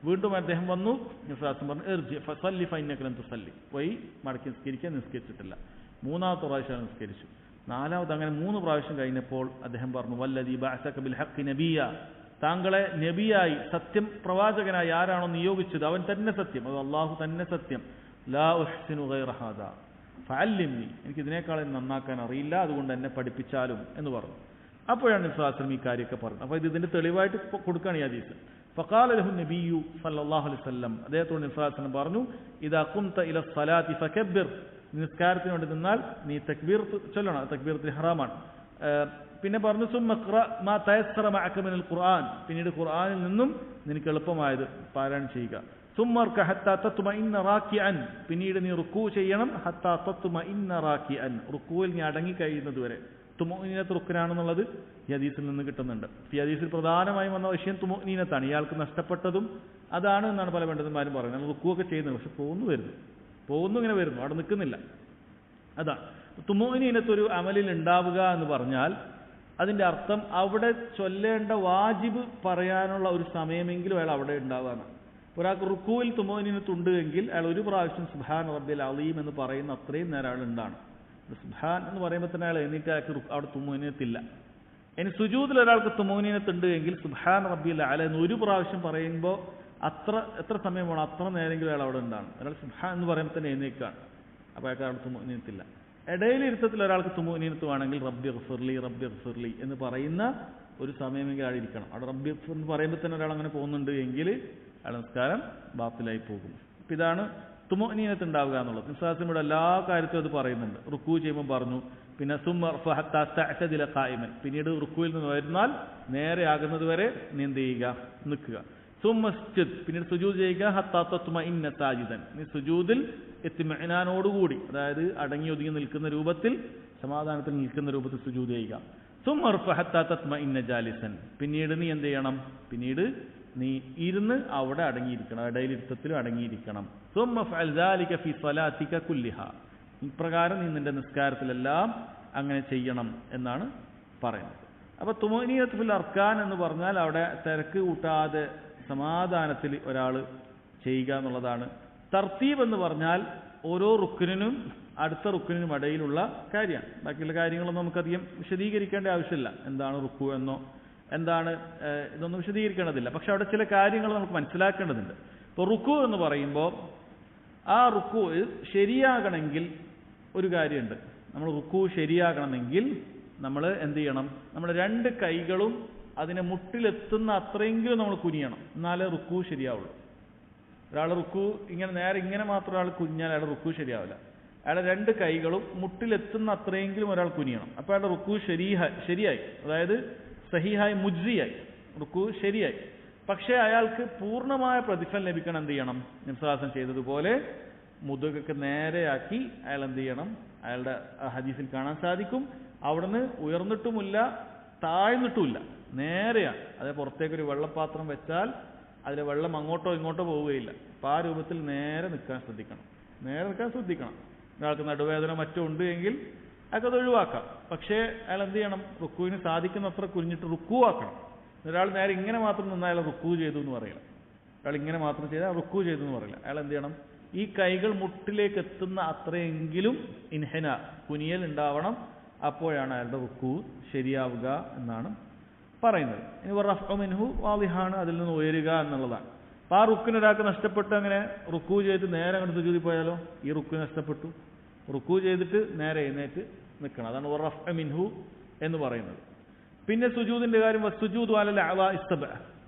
വീണ്ടും അദ്ദേഹം വന്നു, നബി സല്ലല്ലാഹു അലൈഹി വസല്ലം പറഞ്ഞു ഇർജി ഫസല്ലി ഫഇന്നക ലം തുസല്ലി, പോയി മടക്കി നിസ്കരിക്കാൻ, നിസ്കരിച്ചിട്ടില്ല. 3ാമത്തെ പ്രാവശ്യം നിസ്കരിച്ചു. 4ാമത് അങ്ങനെ 3 പ്രാവശ്യം കഴിഞ്ഞപ്പോൾ അദ്ദേഹം പറഞ്ഞു വല്ലദീ ബഅസക ബിൽ ഹഖ് നബിയ, താങ്കളെ നബിയായി, സത്യം പ്രവാചകനായി ആരാണോ നിയോഗിച്ചത് അവൻ തന്നെ സത്യം, അത് അള്ളാഹു തന്നെ സത്യം. ലാ ഉഹ്സിനു ഗൈറ ഹാദാ ഫഅല്ലിംനി, എനിക്ക് ഇതിനേക്കാളും നന്നാക്കാൻ അറിയില്ല, അതുകൊണ്ട് എന്നെ പഠിപ്പിച്ചാലും എന്ന് പറഞ്ഞു. അപ്പോഴാണ് നബി സല്ലല്ലാഹു അലൈഹി വസല്ലം ഈ കാര്യമൊക്കെ പറഞ്ഞത്. അപ്പോൾ ഇതിന്റെ തെളിവായിട്ട് കൊടുക്കുകയാണ് ഈ ഹദീസ്. ഫഖാല ലഹു നബിയ്യു സല്ലല്ലാഹു അലൈഹി വസല്ലം, അദ്ദേഹത്തോട് നബി സല്ലല്ലാഹു അലൈഹി വസല്ലം പറഞ്ഞു ഇദാ ഖുംത ഇല സ്വലാത്തി ഫകബ്ബിർ, നിസ്കാരത്തിന് വേണ്ടി നിന്നാൽ നീ തക്ബീർ ചൊല്ലണം, തക്ബീറത്തുൽ ഇഹ്റാമാണ്. പിന്നെ പറഞ്ഞു സുമ്മ ഖറ മാ തയസ്സറ മഅക മിനൽ ഖുർആൻ, പിന്നീട് ഖുർആനിൽ നിന്നും നിനക്ക് എളുപ്പമായത് പാരായണം ചെയ്യുക. സുമ്മ റക ഹത്താ തത്മഇന്ന റാക്കിഅൻ, പിന്നീട് നീ റുക്കൂ ചെയ്യണം. ഹത്താ തത്മഇന്ന റാക്കിഅൻ, റുക്കൂവിൽ നീ അടങ്ങി കഴിയുന്നത് വരെ. തുമുഅ്നീനത്ത് റുക്നാണെന്നുള്ളത് ഈ ഹദീസിൽ നിന്ന് കിട്ടുന്നുണ്ട്. ഈ ഹദീസിൽ പ്രധാനമായും വന്ന വിഷയം തുമുഅ്നീനത്താണ്. ഇയാൾക്ക് നഷ്ടപ്പെട്ടതും അതാണ് എന്നാണ് പല പണ്ഡിതന്മാരും പറയുന്നത്. റുക്കൂ ഒക്കെ ചെയ്യുന്നത്, പക്ഷെ പോകുന്നു ഇങ്ങനെ വരുന്നു, അവിടെ നിൽക്കുന്നില്ല. അതാണ് തുമുഅ്നീനത്തൊരു അമലിൽ ഉണ്ടാവുക എന്ന് പറഞ്ഞാൽ അതിന്റെ അർത്ഥം അവിടെ ചൊല്ലേണ്ട വാജിബ് പറയാനുള്ള ഒരു സമയമെങ്കിലും അയാൾ അവിടെ ഉണ്ടാവുകയാണ്. ഒരാൾക്ക് റുക്കൂവിൽ തുമുഅ്നീനത്തുണ്ട് എങ്കിൽ അയാൾ ഒരു പ്രാവശ്യം സുബ്ഹാന റബ്ബിൽ അലീം എന്ന് പറയുന്ന അത്രയും നേരം അയാൾ ഉണ്ടാണ്. സുബ്ഹാൻ എന്ന് പറയുമ്പോൾ തന്നെ അയാൾ എണീറ്റ് അയാൾക്ക് അവിടെ തുമുഅ്നീനത്തില്ല. ഇനി സുജൂദിൽ ഒരാൾക്ക് തുമുഅ്നീനത്തുണ്ട് എങ്കിൽ സുബ്ഹാന റബ്ബിൽ അല എന്ന് ഒരു പ്രാവശ്യം പറയുമ്പോൾ എത്ര സമയം വേണം, അത്ര നേരെങ്കിലും അയാൾ അവിടെ ഉണ്ടാണ്. ഒരാൾ സുബ്ഹാൻ എന്ന് പറയുമ്പോൾ തന്നെ എഴുന്നേൽക്കാണ്, അപ്പോൾ അയാൾക്ക് അവിടെ തുമുഅ്നീനത്തില്ല. ഇടയിലിരുത്തത്തിൽ ഒരാൾക്ക് തുമുഅ്നീനത്ത് വേണമെങ്കിൽ റബ്ബി ഗ്ഫിർലി എന്ന് പറയുന്ന ഒരു സമയമെങ്കിൽ അയാൾ ഇരിക്കണം. അവിടെ റബ്ബി എന്ന് പറയുമ്പോൾ തന്നെ ഒരാൾ അങ്ങനെ പോകുന്നുണ്ട് എങ്കിൽ അയാൾ നിസ്കാരം ബാത്തിലായി പോകും. അപ്പം ഇതാണ് തുമുഅ്നീനത്ത് ഉണ്ടാവുക എന്നുള്ളത്. നിസ്സാസിനോട് എല്ലാ കാര്യത്തിലും അത് പറയുന്നുണ്ട്. റുക്കൂ ചെയ്യുമ്പോൾ പറഞ്ഞു, പിന്നെ ഖായിമൻ, പിന്നീട് റുക്കൂയിൽ നിന്ന് വരുന്നാൽ നേരെ ആകുന്നത് വരെ നീ എന്ത് ചെയ്യുക, നിൽക്കുക. സുമ്മസ്ജിദ്, പിന്നീട് സുജൂദ് ചെയ്യുക. ഹത്താ തത്മഇന്ന സാജിദൻ, നീ സുജൂദിൽ ഇത്മിഇനാനോടുകൂടി, അതായത് അടങ്ങി ഒതുങ്ങി നിൽക്കുന്ന രൂപത്തിൽ, സമാധാനത്തിൽ നിൽക്കുന്ന രൂപത്തിൽ സുജൂദ് ചെയ്യുക. സുമ്മർഫ ഹത്താ തത്മഇന്ന ജാലിസൻ, പിന്നീട് നീ എന്ത് ചെയ്യണം, പിന്നീട് നീ ഇരുന്ന് അവിടെ അടങ്ങിയിരിക്കണം, ഇടയിലിരുത്തത്തിലും അടങ്ങിയിരിക്കണം. സുമ്മ ഫഅൽ ദാലിക ഫീ സ്വലാത്തിക കുല്ലിഹാ, ഇപ്രകാരം നീ നിന്റെ നിസ്കാരത്തിലെല്ലാം അങ്ങനെ ചെയ്യണം എന്നാണ് പറയുന്നത്. അപ്പോൾ തുമുഅ്നീനത്ത് ഫിൽ അർക്കാൻ എന്ന് പറഞ്ഞാൽ അവിടെ തിരക്ക് കൂട്ടാതെ സമാധാനത്തിൽ ഒരാൾ ചെയ്യുക എന്നുള്ളതാണ്. തർത്തീബ് എന്ന് പറഞ്ഞാൽ ഓരോ റുക്കിനും അടുത്ത റുക്കിനും ഇടയിലുള്ള കാര്യമാണ്. ബാക്കിയുള്ള കാര്യങ്ങളൊന്നും നമുക്കധികം വിശദീകരിക്കേണ്ട ആവശ്യമില്ല. എന്താണ് റുക്കു എന്നോ എന്താണ് ഇതൊന്നും വിശദീകരിക്കേണ്ടതില്ല. പക്ഷെ അവിടെ ചില കാര്യങ്ങൾ നമുക്ക് മനസ്സിലാക്കേണ്ടതുണ്ട്. ഇപ്പോൾ റുക്കു എന്ന് പറയുമ്പോൾ ആ റുക്കൂ ശരിയാകണമെങ്കിൽ ഒരു കാര്യമുണ്ട്. നമ്മൾ റുക്കൂ ശരിയാകണമെങ്കിൽ നമ്മൾ എന്ത് ചെയ്യണം? നമ്മുടെ രണ്ട് കൈകളും അതിനെ മുട്ടിലെത്തുന്ന അത്രയെങ്കിലും നമ്മൾ കുനിയണം, എന്നാലേ റുക്കൂ ശരിയാവുള്ളൂ. ഒരാൾ റുക്കൂ ഇങ്ങനെ നേരെ ഇങ്ങനെ മാത്രം ഒരാൾ കുനിഞ്ഞാൽ അയാളുടെ റുക്കൂ ശരിയാവില്ല. അയാളുടെ രണ്ട് കൈകളും മുട്ടിലെത്തുന്ന അത്രയെങ്കിലും ഒരാൾ കുനിയണം. അപ്പോൾ അയാളുടെ റുക്കൂ ശരിയായി, അതായത് സഹിഹായി മുജ്സിയായി, റുക്കൂ ശരിയായി. പക്ഷേ അയാൾക്ക് പൂർണ്ണമായ പ്രതിഫലം ലഭിക്കണം എന്ത് ചെയ്യണം? നിംസാസം ചെയ്തതുപോലെ മുതുകൊക്കെ നേരെയാക്കി അയാൾ എന്ത് ചെയ്യണം? അയാളുടെ ഹദീസിൽ കാണാൻ സാധിക്കും, അവിടുന്ന് ഉയർന്നിട്ടുമില്ല താഴ്ന്നിട്ടുമില്ല, നേരെയാണ്. അതേ പുറത്തേക്കൊരു വെള്ളപ്പാത്രം വെച്ചാൽ അതിലെ വെള്ളം അങ്ങോട്ടോ ഇങ്ങോട്ടോ പോവുകയില്ല. അപ്പോൾ ആ രൂപത്തിൽ നേരെ നിൽക്കാൻ ശ്രദ്ധിക്കണം, നേരെ നിൽക്കാൻ ശ്രദ്ധിക്കണം. ഒരാൾക്ക് നടുവേദന മറ്റോ ഉണ്ട് എങ്കിൽ അയാൾക്കത് ഒഴിവാക്കാം. പക്ഷേ അയാൾ എന്ത് ചെയ്യണം? റുക്കുവിന് സാധിക്കുന്നത്ര കുനിഞ്ഞിട്ട് റുക്കു ആക്കണം. ഒരാൾ നേരെ ഇങ്ങനെ മാത്രം നിന്നാൽ അയാൾ റുക്കു ചെയ്തു എന്ന് പറയില്ല. ഒരാൾ ഇങ്ങനെ മാത്രം ചെയ്താൽ റുക്കു ചെയ്തു എന്ന് പറയില്ല. അയാൾ എന്ത് ചെയ്യണം? ഈ കൈകൾ മുട്ടിലേക്ക് എത്തുന്ന അത്രയെങ്കിലും ഇൻഹിന കുനിയൽ ഉണ്ടാവണം. അപ്പോഴാണ് അയാളുടെ റുക്കു ശരിയാവുക എന്നാണ് പറയുന്നത്. ഇനി റഫ്ഉ മിൻഹു വാളിഹാണ്, അതിൽ നിന്ന് ഉയരുക എന്നുള്ളതാണ്. അപ്പോൾ ആ റുക്കിന് ഒരാൾക്ക് നഷ്ടപ്പെട്ട് അങ്ങനെ റുക്കു ചെയ്ത് നേരെ അങ്ങോട്ട് സുജൂദിൽ പോയാലോ ഈ റുക്ക് നഷ്ടപ്പെട്ടു. റുക്കു ചെയ്തിട്ട് നേരെ എഴുന്നേറ്റ് നിൽക്കണം, അതാണ് റഫ്ഉ മിൻഹു എന്ന് പറയുന്നത്. പിന്നെ സുജൂദിന്റെ കാര്യം വസ്സുജൂദു അലൽ അഅ്ളാഇ സബ്അ,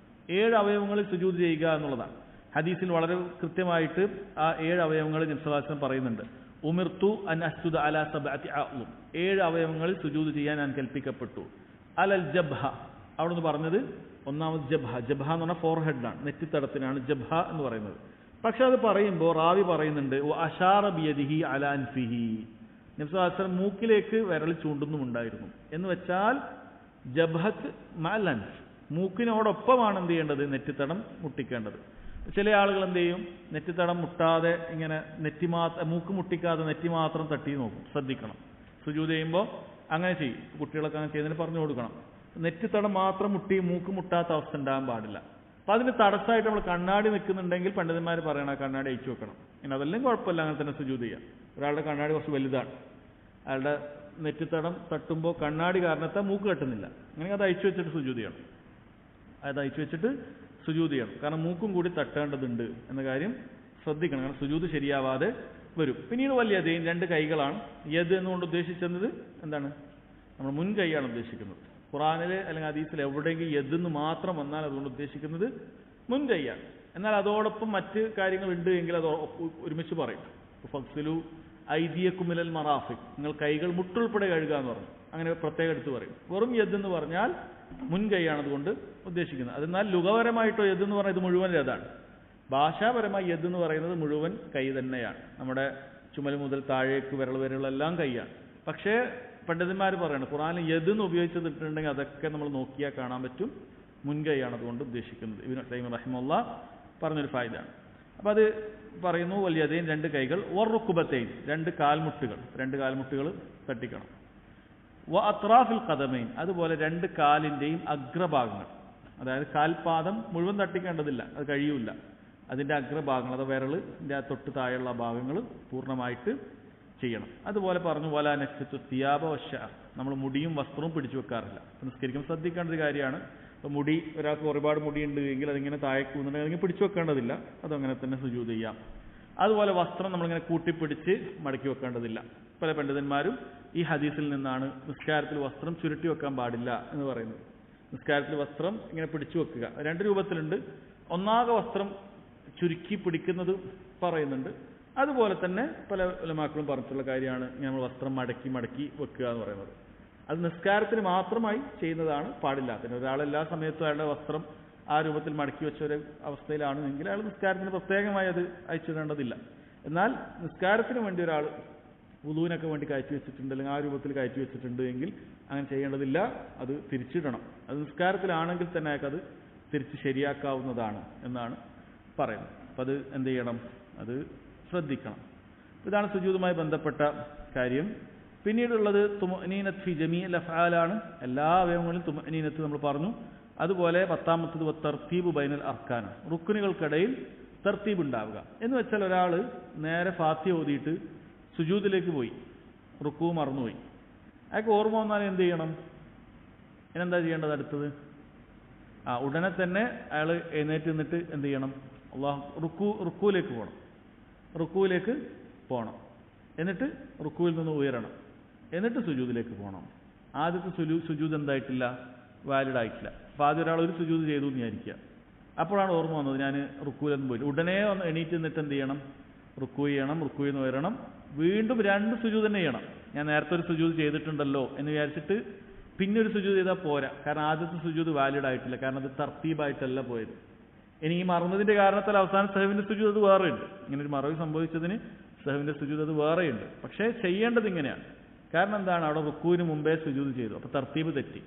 7 അവയവങ്ങളിൽ സുജൂദ് ചെയ്യുക എന്നുള്ളതാണ്. ഹദീസിൽ വളരെ കൃത്യമായിട്ട് ആ 7 അവയവങ്ങൾ നബി സല്ലല്ലാഹു അലൈഹി വസല്ലം പറയുന്നുണ്ട്. ഉമിർതു അൻ അസ്ജുദ അലാ സബ്അതി അഅ്ളും, 7 അവയവങ്ങളിൽ സുജൂദ് ചെയ്യാൻ ഞാൻ കൽപ്പിക്കപ്പെട്ടു. അലൽ ജബ്ഹ, അവിടുന്ന് പറഞ്ഞത് ഒന്നാമത് ജബ്ഹ. ജബ്ഹ എന്ന് പറഞ്ഞാൽ ഫോർഹെഡാണ്, നെറ്റിത്തടത്തിനാണ് ജബ്ഹ എന്ന് പറയുന്നത്. പക്ഷെ അത് പറയുമ്പോൾ റാവി പറയുന്നുണ്ട് അശാറ ബിയദിഹി അലാ അൻഫിഹി, നബി സല്ലല്ലാഹു അലൈഹി വസല്ലം മൂക്കിലേക്ക് വിരൽ ചൂണ്ടുന്നുമുണ്ടായിരുന്നു. എന്ന് വെച്ചാൽ ജബ്ഹത്ത് മഅൽ അൻഫ്, മൂക്കിനോടൊപ്പമാണ് എന്ത് ചെയ്യേണ്ടത്? നെറ്റിത്തടം മുട്ടിക്കേണ്ടത്. ചില ആളുകൾ എന്ത് ചെയ്യും? നെറ്റിത്തടം മുട്ടാതെ ഇങ്ങനെ മൂക്ക് മുട്ടിക്കാതെ നെറ്റി മാത്രം തട്ടി നോക്കും. ശ്രദ്ധിക്കണം, സുജൂദ് ചെയ്യുമ്പോൾ അങ്ങനെ ചെയ്യും. കുട്ടികളൊക്കെ അങ്ങനെ ചെയ്യുന്നതിന് പറഞ്ഞു കൊടുക്കണം. നെറ്റിത്തടം മാത്രം മുട്ടി മൂക്ക് മുട്ടാത്ത അവസ്ഥ ഉണ്ടാകാൻ പാടില്ല. അപ്പം അതിന് തടസ്സമായിട്ട് നമ്മൾ കണ്ണാടി നിൽക്കുന്നുണ്ടെങ്കിൽ പണ്ഡിതന്മാർ പറയണം കണ്ണാടി അയച്ചു വെക്കണം. ഇനി അതെല്ലാം കുഴപ്പമില്ല, അങ്ങനെ തന്നെ സുജൂദ് ചെയ്യാം. ഒരാളുടെ കണ്ണാടി കുറച്ച് വലുതാണ്, അയാളുടെ നെറ്റിത്തടം തട്ടുമ്പോൾ കണ്ണാടി കാരണത്താൽ മൂക്ക് കെട്ടുന്നില്ല, അങ്ങനെ അത് അയച്ചു വെച്ചിട്ട് സുജൂദ് ചെയ്യണം. അത് അയച്ചു വെച്ചിട്ട് സുജൂദ് ചെയ്യണം. കാരണം മൂക്കും കൂടി തട്ടേണ്ടതുണ്ട് എന്ന കാര്യം ശ്രദ്ധിക്കണം. കാരണം സുജൂദ് ശരിയാവാതെ വരും. പിന്നീട് വലിയ യദൈൻ, 2 കൈകളാണ്. യദ് എന്നുകൊണ്ട് ഉദ്ദേശിച്ചത് എന്താണ്? നമ്മൾ മുൻകൈയാണ് ഉദ്ദേശിക്കുന്നത്. ഖുറാനിൽ അല്ലെങ്കിൽ ഹദീസിൽ എവിടെയെങ്കിലും യദെന്ന് മാത്രം വന്നാൽ അതുകൊണ്ട് ഉദ്ദേശിക്കുന്നത് മുൻകൈയാണ്. എന്നാൽ അതോടൊപ്പം മറ്റ് കാര്യങ്ങൾ ഉണ്ട് എങ്കിൽ അത് ഒരുമിച്ച് പറയും. ഫഗ്സിലു ഐദിയക്കും മിനൽ മറാഫിഖ്, നിങ്ങൾ കൈകൾ മുട്ടുൾപ്പെടെ കഴുകുക എന്ന് പറഞ്ഞു. അങ്ങനെ പ്രത്യേകം എടുത്ത് പറയും. വെറും യദ് എന്ന് പറഞ്ഞാൽ മുൻകൈയാണ് അതുകൊണ്ട് ഉദ്ദേശിക്കുന്നത്. അതെന്നാൽ ലുഗപരമായിട്ടോ യദ് എന്ന് പറഞ്ഞാൽ ഇത് മുഴുവൻ യദാണ്. ഭാഷാപരമായി യദ് എന്ന് പറയുന്നത് മുഴുവൻ കൈ തന്നെയാണ്. നമ്മുടെ ചുമൽ മുതൽ താഴേക്ക് വിരൽ വരെയുള്ള എല്ലാം കൈയാണ്. പക്ഷേ പണ്ഡിതന്മാർ പറയണം ഖുറാനിൽ യദ് എന്ന് ഉപയോഗിച്ചിട്ടുണ്ടെങ്കിൽ അതൊക്കെ നമ്മൾ നോക്കിയാൽ കാണാൻ പറ്റും മുൻകൈയാണ് അതുകൊണ്ട് ഉദ്ദേശിക്കുന്നത്. ഇബ്നു തൈമിയ്യ റഹിമഹുല്ലാഹ് പറഞ്ഞൊരു ഫായിദാണ്. അപ്പോൾ അത് പറയുന്നു വലിയതേൻ 2 കൈകൾ, വറുക്കുബത്തൈൻ 2 കാൽമുട്ടുകൾ, 2 കാൽമുട്ടുകൾ തട്ടിക്കണം. വ അത്രാഫിൽ ഖദമൈൻ, അതുപോലെ 2 കാലിൻ്റെയും അഗ്രഭാഗങ്ങൾ, അതായത് കാൽപാദം മുഴുവൻ തട്ടിക്കേണ്ടതില്ല, അത് കഴിയൂല. അതിൻ്റെ അഗ്രഭാഗങ്ങൾ, അത് വിരളിൻ്റെ തൊട്ട് താഴെയുള്ള ഭാഗങ്ങൾ പൂർണ്ണമായിട്ട് ചെയ്യണം. അതുപോലെ പറഞ്ഞു വലാ നക്സത്തു സിയാബ വശഅർ, നമ്മൾ മുടിയും വസ്ത്രവും പിടിച്ചു വെക്കാറില്ല. നിസ്കരിക്കുമ്പോൾ ശ്രദ്ധിക്കേണ്ട ഒരു കാര്യമാണ്. അപ്പോൾ മുടി, ഒരാൾക്ക് ഒരുപാട് മുടി ഉണ്ട് എങ്കിൽ അതിങ്ങനെ താഴേക്ക് പോകുന്നുണ്ടെങ്കിൽ പിടിച്ചു വെക്കേണ്ടതില്ല, അതങ്ങനെ തന്നെ സുജൂദ് ചെയ്യാം. അതുപോലെ വസ്ത്രം നമ്മളിങ്ങനെ കൂട്ടിപ്പിടിച്ച് മടക്കി വെക്കേണ്ടതില്ല. പല പണ്ഡിതന്മാരും ഈ ഹദീസിൽ നിന്നാണ് നിസ്കാരത്തിൽ വസ്ത്രം ചുരുട്ടി വെക്കാൻ പാടില്ല എന്ന് പറയുന്നത്. നിസ്കാരത്തിൽ വസ്ത്രം ഇങ്ങനെ പിടിച്ചു വെക്കുക 2 രൂപത്തിലുണ്ട്. ഒന്നാകെ വസ്ത്രം ചുരുക്കി പിടിക്കുന്നത് പറയുന്നുണ്ട്. അതുപോലെ തന്നെ പല ഉലമാക്കളും പറഞ്ഞിട്ടുള്ള കാര്യമാണ് നമ്മൾ വസ്ത്രം മടക്കി മടക്കി വെക്കുക എന്ന് പറയുന്നത്. അത് നിസ്കാരത്തിന് മാത്രമായി ചെയ്യുന്നതാണ് പാടില്ലാത്തത്. ഒരാൾ എല്ലാ സമയത്തും അയാളുടെ വസ്ത്രം ആ രൂപത്തിൽ മടക്കി വെച്ച ഒരു അവസ്ഥയിലാണെങ്കിൽ അയാൾ നിസ്കാരത്തിന് പ്രത്യേകമായി അത് അയച്ചിടേണ്ടതില്ല. എന്നാൽ നിസ്കാരത്തിന് വേണ്ടി ഒരാൾ വുളൂവിനൊക്കെ വേണ്ടി കയറ്റി വെച്ചിട്ടുണ്ട്, അല്ലെങ്കിൽ ആ രൂപത്തിൽ കയറ്റി വെച്ചിട്ടുണ്ട് എങ്കിൽ അങ്ങനെ ചെയ്യേണ്ടതില്ല, അത് തിരിച്ചിടണം. അത് നിസ്കാരത്തിലാണെങ്കിൽ തന്നെ അയാൾക്കത് തിരിച്ച് ശരിയാക്കാവുന്നതാണ് എന്നാണ് പറയുന്നത്. അപ്പം അത് എന്ത് ചെയ്യണം? അത് ശ്രദ്ധിക്കണം. ഇതാണ് സുജൂദുമായി ബന്ധപ്പെട്ട കാര്യം. പിന്നീടുള്ളത് തുമഅനീനത്ത് ഫി ജമീഇൽ അഫ്ആലാണ്, എല്ലാ അവയവങ്ങളിലും തുമഅനീനത്ത് നമ്മൾ പറഞ്ഞു. അതുപോലെ 10ാമത്തത് തർത്തീബ് ബൈനൽ അർക്കാൻ, റുക്നുകൾക്കിടയിൽ തർത്തീബ് ഉണ്ടാവുക. എന്ന് വെച്ചാൽ ഒരാൾ നേരെ ഫാത്തിഹ ഓതിയിട്ട് സുജൂദിലേക്ക് പോയി, റുക്കൂ മറന്നുപോയി, അയാൾക്ക് ഓർമ്മ വന്നാൽ എന്ത് ചെയ്യണം? അതിനെന്താ ചെയ്യേണ്ടത്? അടുത്തത് ഉടനെ തന്നെ അയാൾ എഴുന്നേറ്റ് നിന്നിട്ട് എന്ത് ചെയ്യണം? റുക്കൂലേക്ക് പോകണം. റുക്കൂയിലേക്ക് പോകണം, എന്നിട്ട് റുക്കൂയിൽ നിന്ന് ഉയരണം, എന്നിട്ട് സുജൂദിലേക്ക് പോകണം. ആദ്യത്തെ സുജൂദ് എന്തായിട്ടില്ല, വാലിഡ് ആയിട്ടില്ല. അപ്പോൾ ആദ്യം ഒരാൾ ഒരു സുജൂദ് ചെയ്തു എന്ന് വിചാരിക്കുക. അപ്പോഴാണ് ഓർമ്മ വന്നത് ഞാൻ റുക്കൂയിലൊന്നും പോയില്ല. ഉടനെ ഒന്ന് എണീറ്റ് നിന്നിട്ട് എന്ത് ചെയ്യണം, റുക്കൂ ചെയ്യണം, റുക്കൂയിൽ നിന്ന് ഉയരണം, വീണ്ടും 2 സുജൂദ് തന്നെ ചെയ്യണം. ഞാൻ നേരത്തെ ഒരു സുജൂദ് ചെയ്തിട്ടുണ്ടല്ലോ എന്ന് വിചാരിച്ചിട്ട് പിന്നെ ഒരു സുജൂദ് ചെയ്താൽ പോരാ. കാരണം ആദ്യത്തെ സുജൂദ് വാലിഡ് ആയിട്ടില്ല, കാരണം അത് തർത്തീബായിട്ടല്ല പോയത്. ഇനി ഈ മറന്നതിന്റെ കാരണത്താൽ അവസാനം സഹവിന്റെ സുജൂദ് അത് വേറെയുണ്ട്. ഇങ്ങനെ ഒരു മറവ് സംഭവിച്ചതിന് സഹവിന്റെ സുജൂദ് അത് വേറെയുണ്ട്. പക്ഷേ ചെയ്യേണ്ടത് ഇങ്ങനെയാണ്. കാരണം എന്താണ്, അവിടെ റുക്കൂവിന് മുമ്പേ സുജൂദ് ചെയ്തു, അപ്പോൾ തർത്തീബ് തെറ്റി.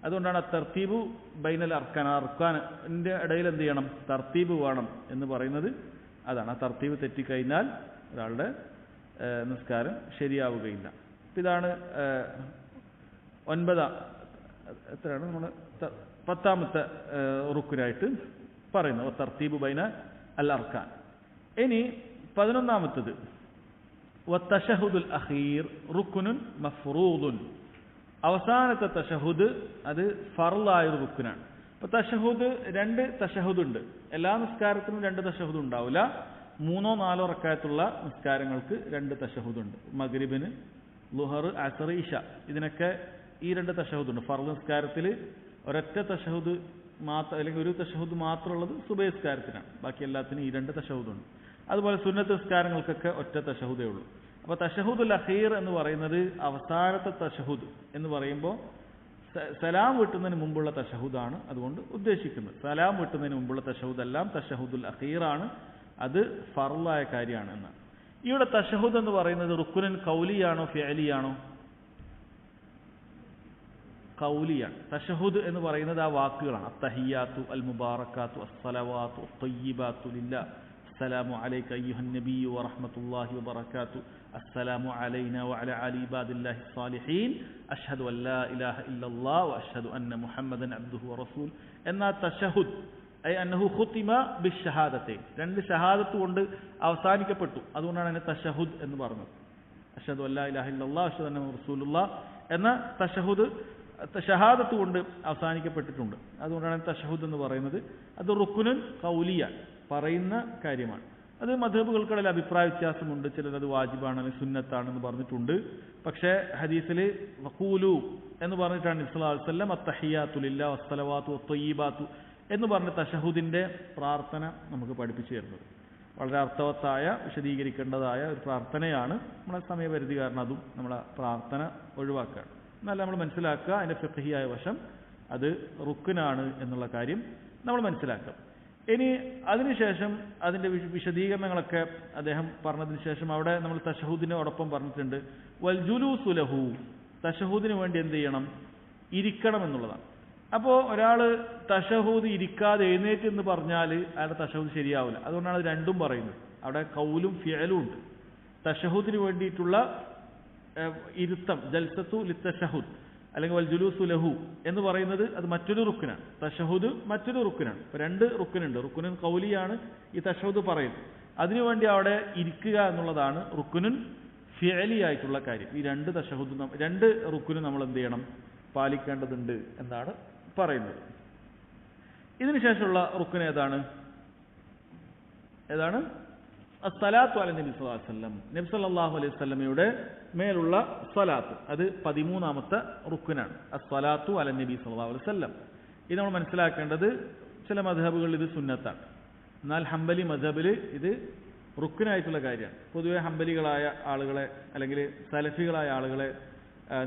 അതുകൊണ്ടാണ് തർത്തീബു ബൈനൽ അർക്കാൻ, അർക്കാനിന്റെ ഇടയിൽ എന്ത് ചെയ്യണം, തർത്തീബ് വേണം എന്ന് പറയുന്നത്. അതാണ്, ആ തർത്തീബ് തെറ്റിക്കഴിഞ്ഞാൽ ഒരാളുടെ നിസ്കാരം ശരിയാവുകയില്ല. ഇതാണ് 9 നമ്മൾ 10ാമത്തെ റുക്കുനായിട്ട് പറയുന്നത്, തർത്തീബ് ബൈന അൽ അർക്കാൻ. ഇനി 11ാമത്തത് വത്തശഹുദുൽ അഖീർ റുക്നുൻ മഫ്റൂദുൻ. അവസാനത്തെ തശഹുദ് അത് ഫർളായൊരു റുക്നാണ്. അപ്പോൾ തശഹുദ് 2 തശഹുദ് ഉണ്ട്. എല്ലാ നിസ്കാരത്തിനും 2 തശഹുദ് ഉണ്ടാവില്ല. 3-4 റക്അത്തുള്ള നിസ്കാരങ്ങൾക്ക് 2 തശഹുദ് ഉണ്ട്. മഗ്രിബിന്, ളുഹർ, അസർ, ഇശ ഇതിനൊക്കെ ഈ 2 തശഹുദ് ഉണ്ട്. ഫർള് നിസ്കാരത്തിൽ ഒരൊറ്റ തശഹുദ് മാത്രം, അല്ലെങ്കിൽ ഒരു തശഹുദ് മാത്രമുള്ളത് സുബഹി നിസ്കാരത്തിനാണ്. ബാക്കി എല്ലാത്തിനും ഈ 2 തശഹുദ് ഉണ്ട്. അതുപോലെ സുന്നത്ത് നിസ്കാരങ്ങൾക്കൊക്കെ ഒറ്റ തശഹുദേ ഉള്ളൂ. അപ്പോൾ തശഹുദുൽ അഖീർ എന്ന് പറയുന്നത് അവസാനത്തെ തശഹുദ് എന്ന് പറയുമ്പോൾ സലാം വീട്ടുന്നതിന് മുമ്പുള്ള തശഹുദാണ് അതുകൊണ്ട് ഉദ്ദേശിക്കുന്നത്. സലാം വീട്ടുന്നതിന് മുമ്പുള്ള തശഹുദ് എല്ലാം തശഹുദുൽ അഖീറാണ്, അത് ഫർളായ കാര്യമാണ് എന്നാണ്. ഇവിടെ തശഹുദ് എന്ന് പറയുന്നത് റുക്നുൻ ഖൗലിയാണോ ഫിഅലിയാണോ? ഖൗലിയാണ്. തശഹുദ് എന്ന് പറയുന്നത് ആ വാക്കുകളാണ്. അത്തഹിയാത്തു, അൽ മുബാറക്കാത്തു, അസ്സലവാത്തു, അത്തയ്യിബാത്തു ലില്ലാഹ്, അസ്സലാമു അലൈക അയ്യുഹൻ നബിയ്യു വറഹ്മത്തുള്ളാഹി വബറകാതുഹു, അസ്സലാമു അലൈനാ വഅലാ അലി ഇബാദില്ലാഹി സ്സാലിഹീൻ, അഷ്ഹദു അൻ ലാ ഇലാഹ ഇല്ലല്ലാഹ് വഅഷ്ഹദു അന്ന മുഹമ്മദൻ അബ്ദുഹു വറസൂൽ എന്ന തശഹുദ് അന്നഹു ഖുതിമ ബിശ്ശഹാദത്തൈൻ, 2 ഷഹാദത്ത് കൊണ്ട് അവസാനിക്കപ്പെട്ടു. അതുകൊണ്ടാണ് അതിനെ തശഹുദ് എന്ന് പറഞ്ഞത്. അഷ്ഹദു അൻ ലാ ഇലാഹ ഇല്ലല്ലാഹ് അഷ്ഹദു അന്ന റസൂലുള്ളാഹ് എന്ന തശഹുദ് ഷഹാദത്ത് കൊണ്ട് അവസാനിക്കപ്പെട്ടിട്ടുണ്ട്. അതുകൊണ്ടാണ് തശഹുദ് എന്ന് പറയുന്നത്. അത് റുക്നുൻ ഖൗലിയാണ്, പറയുന്ന കാര്യമാണ്. അത് മദ്ഹബുകൾക്കിടയിൽ അഭിപ്രായ വ്യത്യാസമുണ്ട്. ചിലർ അത് വാജിബാണ് അല്ലെങ്കിൽ സുന്നത്താണെന്ന് പറഞ്ഞിട്ടുണ്ട്. പക്ഷേ ഹദീസിൽ വഖൂലു എന്ന് പറഞ്ഞിട്ടാണ് നബി സല്ലല്ലാഹു അലൈഹി വസല്ലം അത്തഹിയാത്തു ലില്ലാഹി വസ്സലവാത്തു വത്തയ്യിബാത്തു എന്ന് പറഞ്ഞ തശഹുദിന്റെ പ്രാർത്ഥന നമുക്ക് പഠിപ്പിച്ചു തരുന്നത്. വളരെ അർത്ഥവത്തായ, വിശദീകരിക്കേണ്ടതായ ഒരു പ്രാർത്ഥനയാണ്. നമ്മളെ സമയപരിധി കാരണം അതും നമ്മളെ പ്രാർത്ഥന ഒഴിവാക്കുകയാണ്. എന്നാൽ നമ്മൾ മനസ്സിലാക്കുക, അതിൻ്റെ ഫിഖ്ഹിയായ വശം അത് റുക്നാണ് എന്നുള്ള കാര്യം നമ്മൾ മനസ്സിലാക്കുക. ഇനി അതിനുശേഷം അതിൻ്റെ വിശദീകരണങ്ങളൊക്കെ അദ്ദേഹം പറഞ്ഞതിന് ശേഷം അവിടെ നമ്മൾ തശഹുദിനോടൊപ്പം പറഞ്ഞിട്ടുണ്ട് വൽ ജുലൂസു ലഹു, തശഹുദിന് വേണ്ടി എന്ത് ചെയ്യണം, ഇരിക്കണം എന്നുള്ളതാണ്. അപ്പോൾ ഒരാൾ തശഹൂദ് ഇരിക്കാതെ എഴുന്നേറ്റ് എന്ന് പറഞ്ഞാൽ അയാളുടെ തശഹൂദ് ശരിയാവില്ല. അതുകൊണ്ടാണ് അത് 2ഉം പറയുന്നത്. അവിടെ കൗലും ഫിഅലും ഉണ്ട്. തശഹൂദിന് വേണ്ടിയിട്ടുള്ള ഇരുത്തം, ജൽസത്തു ലിത്തശഹുദ് അല്ലെങ്കിൽ വൽ ജുലൂസു ലഹു എന്ന് പറയുന്നത് അത് മറ്റൊരു റുക്നാണ്. തശഹുദ് മറ്റൊരു റുക്നാണ്. ഇപ്പോൾ 2 റുക്നുണ്ട്. റുക്നുൻ ഖൗലിയാണ് ഈ തശഹുദ് പറയുന്നത്. അതിനുവേണ്ടി അവിടെ ഇരിക്കുക എന്നുള്ളതാണ് റുക്നുൻ ഫിഅലി ആയിട്ടുള്ള കാര്യം. ഈ 2 തശഹുദും 2 റുക്നും നമ്മൾ എന്ത് ചെയ്യണം, പാലിക്കേണ്ടതുണ്ട് എന്നാണ് പറയുന്നത്. ഇതിനുശേഷമുള്ള റുക്ൻ ഏതാണ്? അസ്സലാത്തു അല നബി സല്ലല്ലാഹു അലൈഹി വസല്ലം, നബി സല്ലല്ലാഹു അലൈഹി വസല്ലമയുടെ മേലുള്ള സ്വലാത്ത്, അത് 13ാമത്തെ റുക്നാണ്. അസ്സലാത്തു അല നബി സല്ലല്ലാഹു അലൈഹി വസല്ലം. ഇത് നമ്മൾ മനസ്സിലാക്കേണ്ടത്, ചില മദ്ഹബുകളിൽ ഇത് സുന്നത്താണ്, എന്നാൽ ഹംബലി മദ്ഹബിൽ ഇത് റുക്നായിട്ടുള്ള കാര്യമാണ്. പൊതുവെ ഹംബലികളായ ആളുകളെ അല്ലെങ്കിൽ സലഫികളായ ആളുകളെ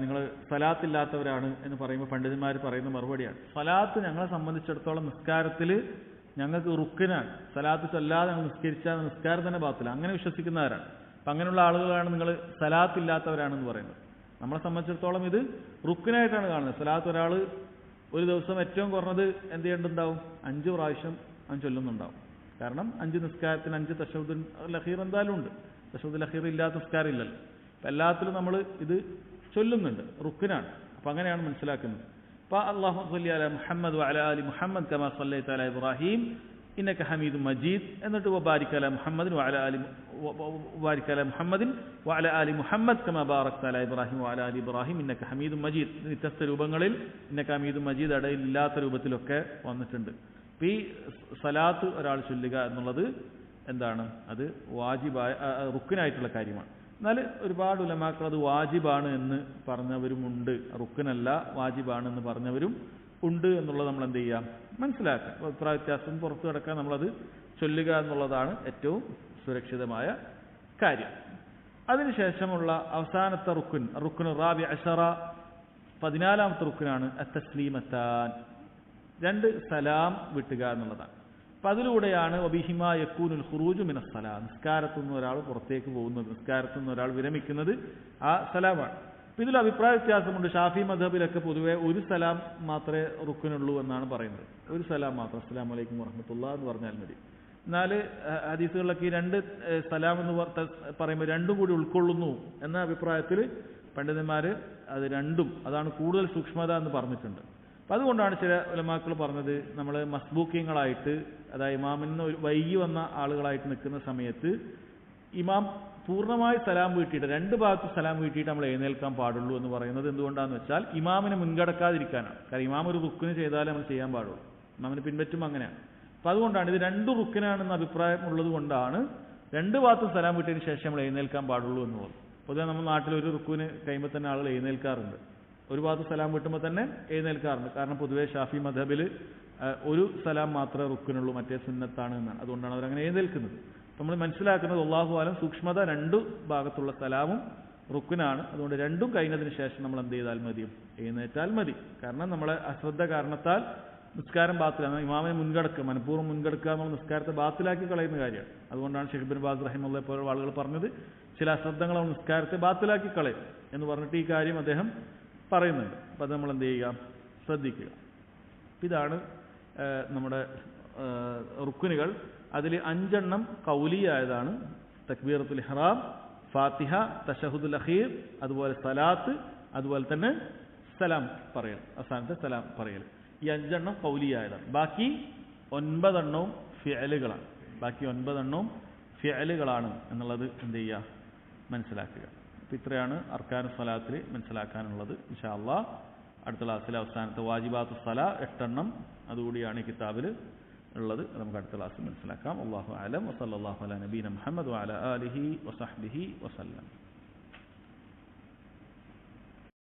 നിങ്ങൾ സലാത്തില്ലാത്തവരാണ് എന്ന് പറയുമ്പോൾ പണ്ഡിതന്മാർ പറയുന്ന മറുപടിയാണ്, സലാത്ത് ഞങ്ങളെ സംബന്ധിച്ചിടത്തോളം നിസ്കാരത്തിൽ ഞങ്ങൾക്ക് റുക്കിനാണ്. സലാത്ത് ചൊല്ലാതെ ഞങ്ങൾ നിസ്കരിച്ചാൽ നിസ്കാരം തന്നെ ബാത്തില്ല, അങ്ങനെ വിശ്വസിക്കുന്നവരാണ്. അപ്പം അങ്ങനെയുള്ള ആളുകളാണ് നിങ്ങൾ സലാത്തില്ലാത്തവരാണെന്ന് പറയുന്നത്. നമ്മളെ സംബന്ധിച്ചിടത്തോളം ഇത് റുക്കിനായിട്ടാണ് കാണുന്നത്. സലാത്ത് ഒരാൾ ഒരു ദിവസം ഏറ്റവും കുറഞ്ഞത് എന്ത് ചെയ്യേണ്ടതുണ്ടാവും, 5 പ്രാവശ്യം അവൻ ചൊല്ലുന്നുണ്ടാവും. കാരണം 5 നിസ്കാരത്തിന് 5 തശഹുദുൽ അഖീർ എന്തായാലും ഉണ്ട്. തശഹുദുൽ അഖീർ ഇല്ലാത്ത നിസ്കാരം ഇല്ലല്ലോ. അപ്പം എല്ലാത്തിലും നമ്മൾ ഇത് ചൊല്ലുന്നുണ്ട്, റുക്കിനാണ്. അപ്പം അങ്ങനെയാണ് മനസ്സിലാക്കുന്നത്. അപ്പോൾ അല്ലാഹു സ്വല്ലി അലാ മുഹമ്മദ് വഅലാ ആലി മുഹമ്മദ് കമാ സ്വല്ലൈത അലാ ഇബ്രാഹിം ഇന്നക ഹമീദും മജീദ്, എന്നിട്ട് വബാരിക അലാ മുഹമ്മദിൻ വഅലാ ആലി മുഹമ്മദ് കമാ ബാറക്ത അലാ ഇബ്രാഹിം വഅലാ ആലി ഇബ്രാഹിം ഇന്നക ഹമീദും മജീദ്. വ്യത്യസ്ത രൂപങ്ങളിൽ ഇന്നക ഹമീദും മജീദ് ഇടയിലില്ലാത്ത രൂപത്തിലൊക്കെ വന്നിട്ടുണ്ട്. അപ്പോൾ ഈ സലാത്ത് ഒരാൾ ചൊല്ലുക എന്നുള്ളത് എന്താണ്, അത് വാജിബായ റുക്കിനായിട്ടുള്ള കാര്യമാണ്. എന്നാൽ ഒരുപാട് ഉലമാക്കൾ അത് വാജിബാണ് എന്ന് പറഞ്ഞവരുമുണ്ട്, റുക്കിനല്ല വാജിബാണ് എന്ന് പറഞ്ഞവരും ഉണ്ട് എന്നുള്ളത് നമ്മൾ എന്ത് ചെയ്യാം, മനസ്സിലാക്കാം. അഭിപ്രായ വ്യത്യാസം പുറത്തു കിടക്കാൻ നമ്മളത് ചൊല്ലുക എന്നുള്ളതാണ് ഏറ്റവും സുരക്ഷിതമായ കാര്യം. അതിനുശേഷമുള്ള അവസാനത്തെ റുക്കുൻ റാബി അശറ, 14ാമത്തെ റുക്കുനാണ് അത്തസ്ലീമത്താൻ, 2 സലാം വിട്ടുക എന്നുള്ളതാണ്. അപ്പം അതിലൂടെയാണ് വബിഹിമാ യക്കൂനുൽ ഖുറൂജു മിനസ് സലാ, നിസ്കാരത്തു നിന്ന് ഒരാൾ പുറത്തേക്ക് പോകുന്നത്, നിസ്കാരത്തു നിന്ന് ഒരാൾ വിരമിക്കുന്നത് ആ സലാമാണ്. അപ്പം ഇതിൽ അഭിപ്രായ വ്യത്യാസമുണ്ട്. ഷാഫി മദ്ഹബിലൊക്കെ പൊതുവെ ഒരു സലാം മാത്രമേ റുക്കിനുള്ളൂ എന്നാണ് പറയുന്നത്. ഒരു സലാം മാത്രം, അസ്സലാമു അലൈക്കും വറഹ്മത്തുള്ളാഹി എന്ന് പറഞ്ഞാൽ മതി. എന്നാൽ ഹദീസുകളിലൊക്കെ ഈ 2 സലാം എന്ന് പറയുമ്പോൾ 2 കൂടി ഉൾക്കൊള്ളുന്നു എന്ന അഭിപ്രായത്തിൽ പണ്ഡിതന്മാർ അത് 2ഉം, അതാണ് കൂടുതൽ സൂക്ഷ്മത എന്ന് പറഞ്ഞിട്ടുണ്ട്. അപ്പം അതുകൊണ്ടാണ് ചില ഉലമാക്കൾ പറഞ്ഞത്, നമ്മൾ മസ്ബൂക്കിങ്ങളായിട്ട്, അതായത് ഇമാമിന് വൈകി വന്ന ആളുകളായിട്ട് നിൽക്കുന്ന സമയത്ത് ഇമാം പൂർണ്ണമായി സലാം വീട്ടിയിട്ട് 2 ഭാഗത്ത് സലാം വീട്ടിയിട്ട് നമ്മൾ എഴുന്നേൽക്കാൻ പാടുള്ളൂ എന്ന് പറയുന്നത് എന്തുകൊണ്ടാണെന്ന് വെച്ചാൽ ഇമാമിനെ മുൻകടക്കാതിരിക്കാനാണ്. കാരണം ഇമാം ഒരു റുക്കിന് ചെയ്താലേ നമ്മൾ ചെയ്യാൻ പാടുള്ളൂ, ഇമാമിനെ പിൻപറ്റും അങ്ങനെയാണ്. അപ്പം അതുകൊണ്ടാണ് ഇത് 2 റുക്കിനാണെന്ന അഭിപ്രായം ഉള്ളത് കൊണ്ടാണ് 2 ഭാഗത്തും സലാം വീട്ടിയതിന് ശേഷം നമ്മൾ എഴുന്നേൽക്കാൻ പാടുള്ളൂ എന്നുള്ളത്. പൊതുവെ നമ്മൾ നാട്ടിൽ ഒരു റുക്കിന് കഴിയുമ്പോൾ തന്നെ ആളുകൾ എഴുന്നേൽക്കാറുണ്ട്, ഒരു ഭാഗത്ത് സലാം വിട്ടുമ്പോൾ തന്നെ എഴുന്നേൽക്കാറുണ്ട്. കാരണം പൊതുവെ ഷാഫി മദ്ഹബിൽ ഒരു സലാം മാത്രമേ റുക്കിനുള്ളൂ, മറ്റേ സുന്നത്താണ് എന്നാണ്. അതുകൊണ്ടാണ് അവരങ്ങനെ എഴുന്നേൽക്കുന്നത്. നമ്മൾ മനസ്സിലാക്കുന്നത് അല്ലാഹു ആലം സൂക്ഷ്മത 2 ഭാഗത്തുള്ള സലാമും റുക്കിനാണ്. അതുകൊണ്ട് 2ഉം കഴിഞ്ഞതിന് ശേഷം നമ്മൾ എന്ത് ചെയ്താൽ മതിയും, എഴുന്നേറ്റാൽ മതി. കാരണം നമ്മളെ അശ്രദ്ധ കാരണത്താൽ നിസ്കാരം ബാത്തിലാണ്. ഇമാമിനെ മുൻകടക്കുക, മനഃപൂർവ്വം മുൻകടക്കുക എന്നുള്ള നിസ്കാരത്തെ ബാത്തിലാക്കി കളയുന്ന കാര്യമാണ്. അതുകൊണ്ടാണ് ഷെയ്ഖ് ഇബ്നു ബാസ് റഹിമഹുല്ലാഹി പോലുള്ള ആളുകൾ പറഞ്ഞത് ചില അശ്രദ്ധങ്ങൾ നിസ്കാരത്തെ ബാത്തിലാക്കി കളയും എന്ന് പറഞ്ഞിട്ട് ഈ കാര്യം അദ്ദേഹം പറയുന്നുണ്ട്. അപ്പം അത് നമ്മൾ എന്ത് ചെയ്യുക, ശ്രദ്ധിക്കുക. ഇതാണ് നമ്മുടെ റുക്കുനുകൾ. അതിൽ 5 എണ്ണം ഖൗലിയായതാണ്. തക്ബീറത്തുൽ ഇഹ്റാം, ഫാത്തിഹ, തശഹുദുൽ അഖീർ, അതുപോലെ സലാത്ത്, അതുപോലെ തന്നെ സലാം പറയൽ, അവസാനത്തെ സലാം പറയൽ. ഈ 5 എണ്ണം ഖൗലിയായതാണ്. ബാക്കി 9 എണ്ണവും ഫിഅലുകളാണ്. ബാക്കി 9 എണ്ണവും ഫിഅലുകളാണ് എന്നുള്ളത് എന്ത് ചെയ്യുക, മനസ്സിലാക്കുക. അപ്പം ഇത്രയാണ് അർക്കാനു സ്വലാത്തിൽ മനസ്സിലാക്കാനുള്ളത്. ഇൻഷാ അല്ലാഹ് അടുത്ത ക്ലാസ്സിലെ അവസാനത്തെ വാജിബാത്തു സ്വലാ 8 എണ്ണം അതുകൂടിയാണ് ഈ കിതാബിൽ ഉള്ളത്. നമുക്ക് അടുത്ത ക്ലാസ്സിൽ മനസ്സിലാക്കാം. അല്ലാഹു അഅലം. വസല്ലല്ലാഹു അലാ നബീന മുഹമ്മദ് വഅലാ ആലിഹി വസഹ്ബിഹി വസല്ലം.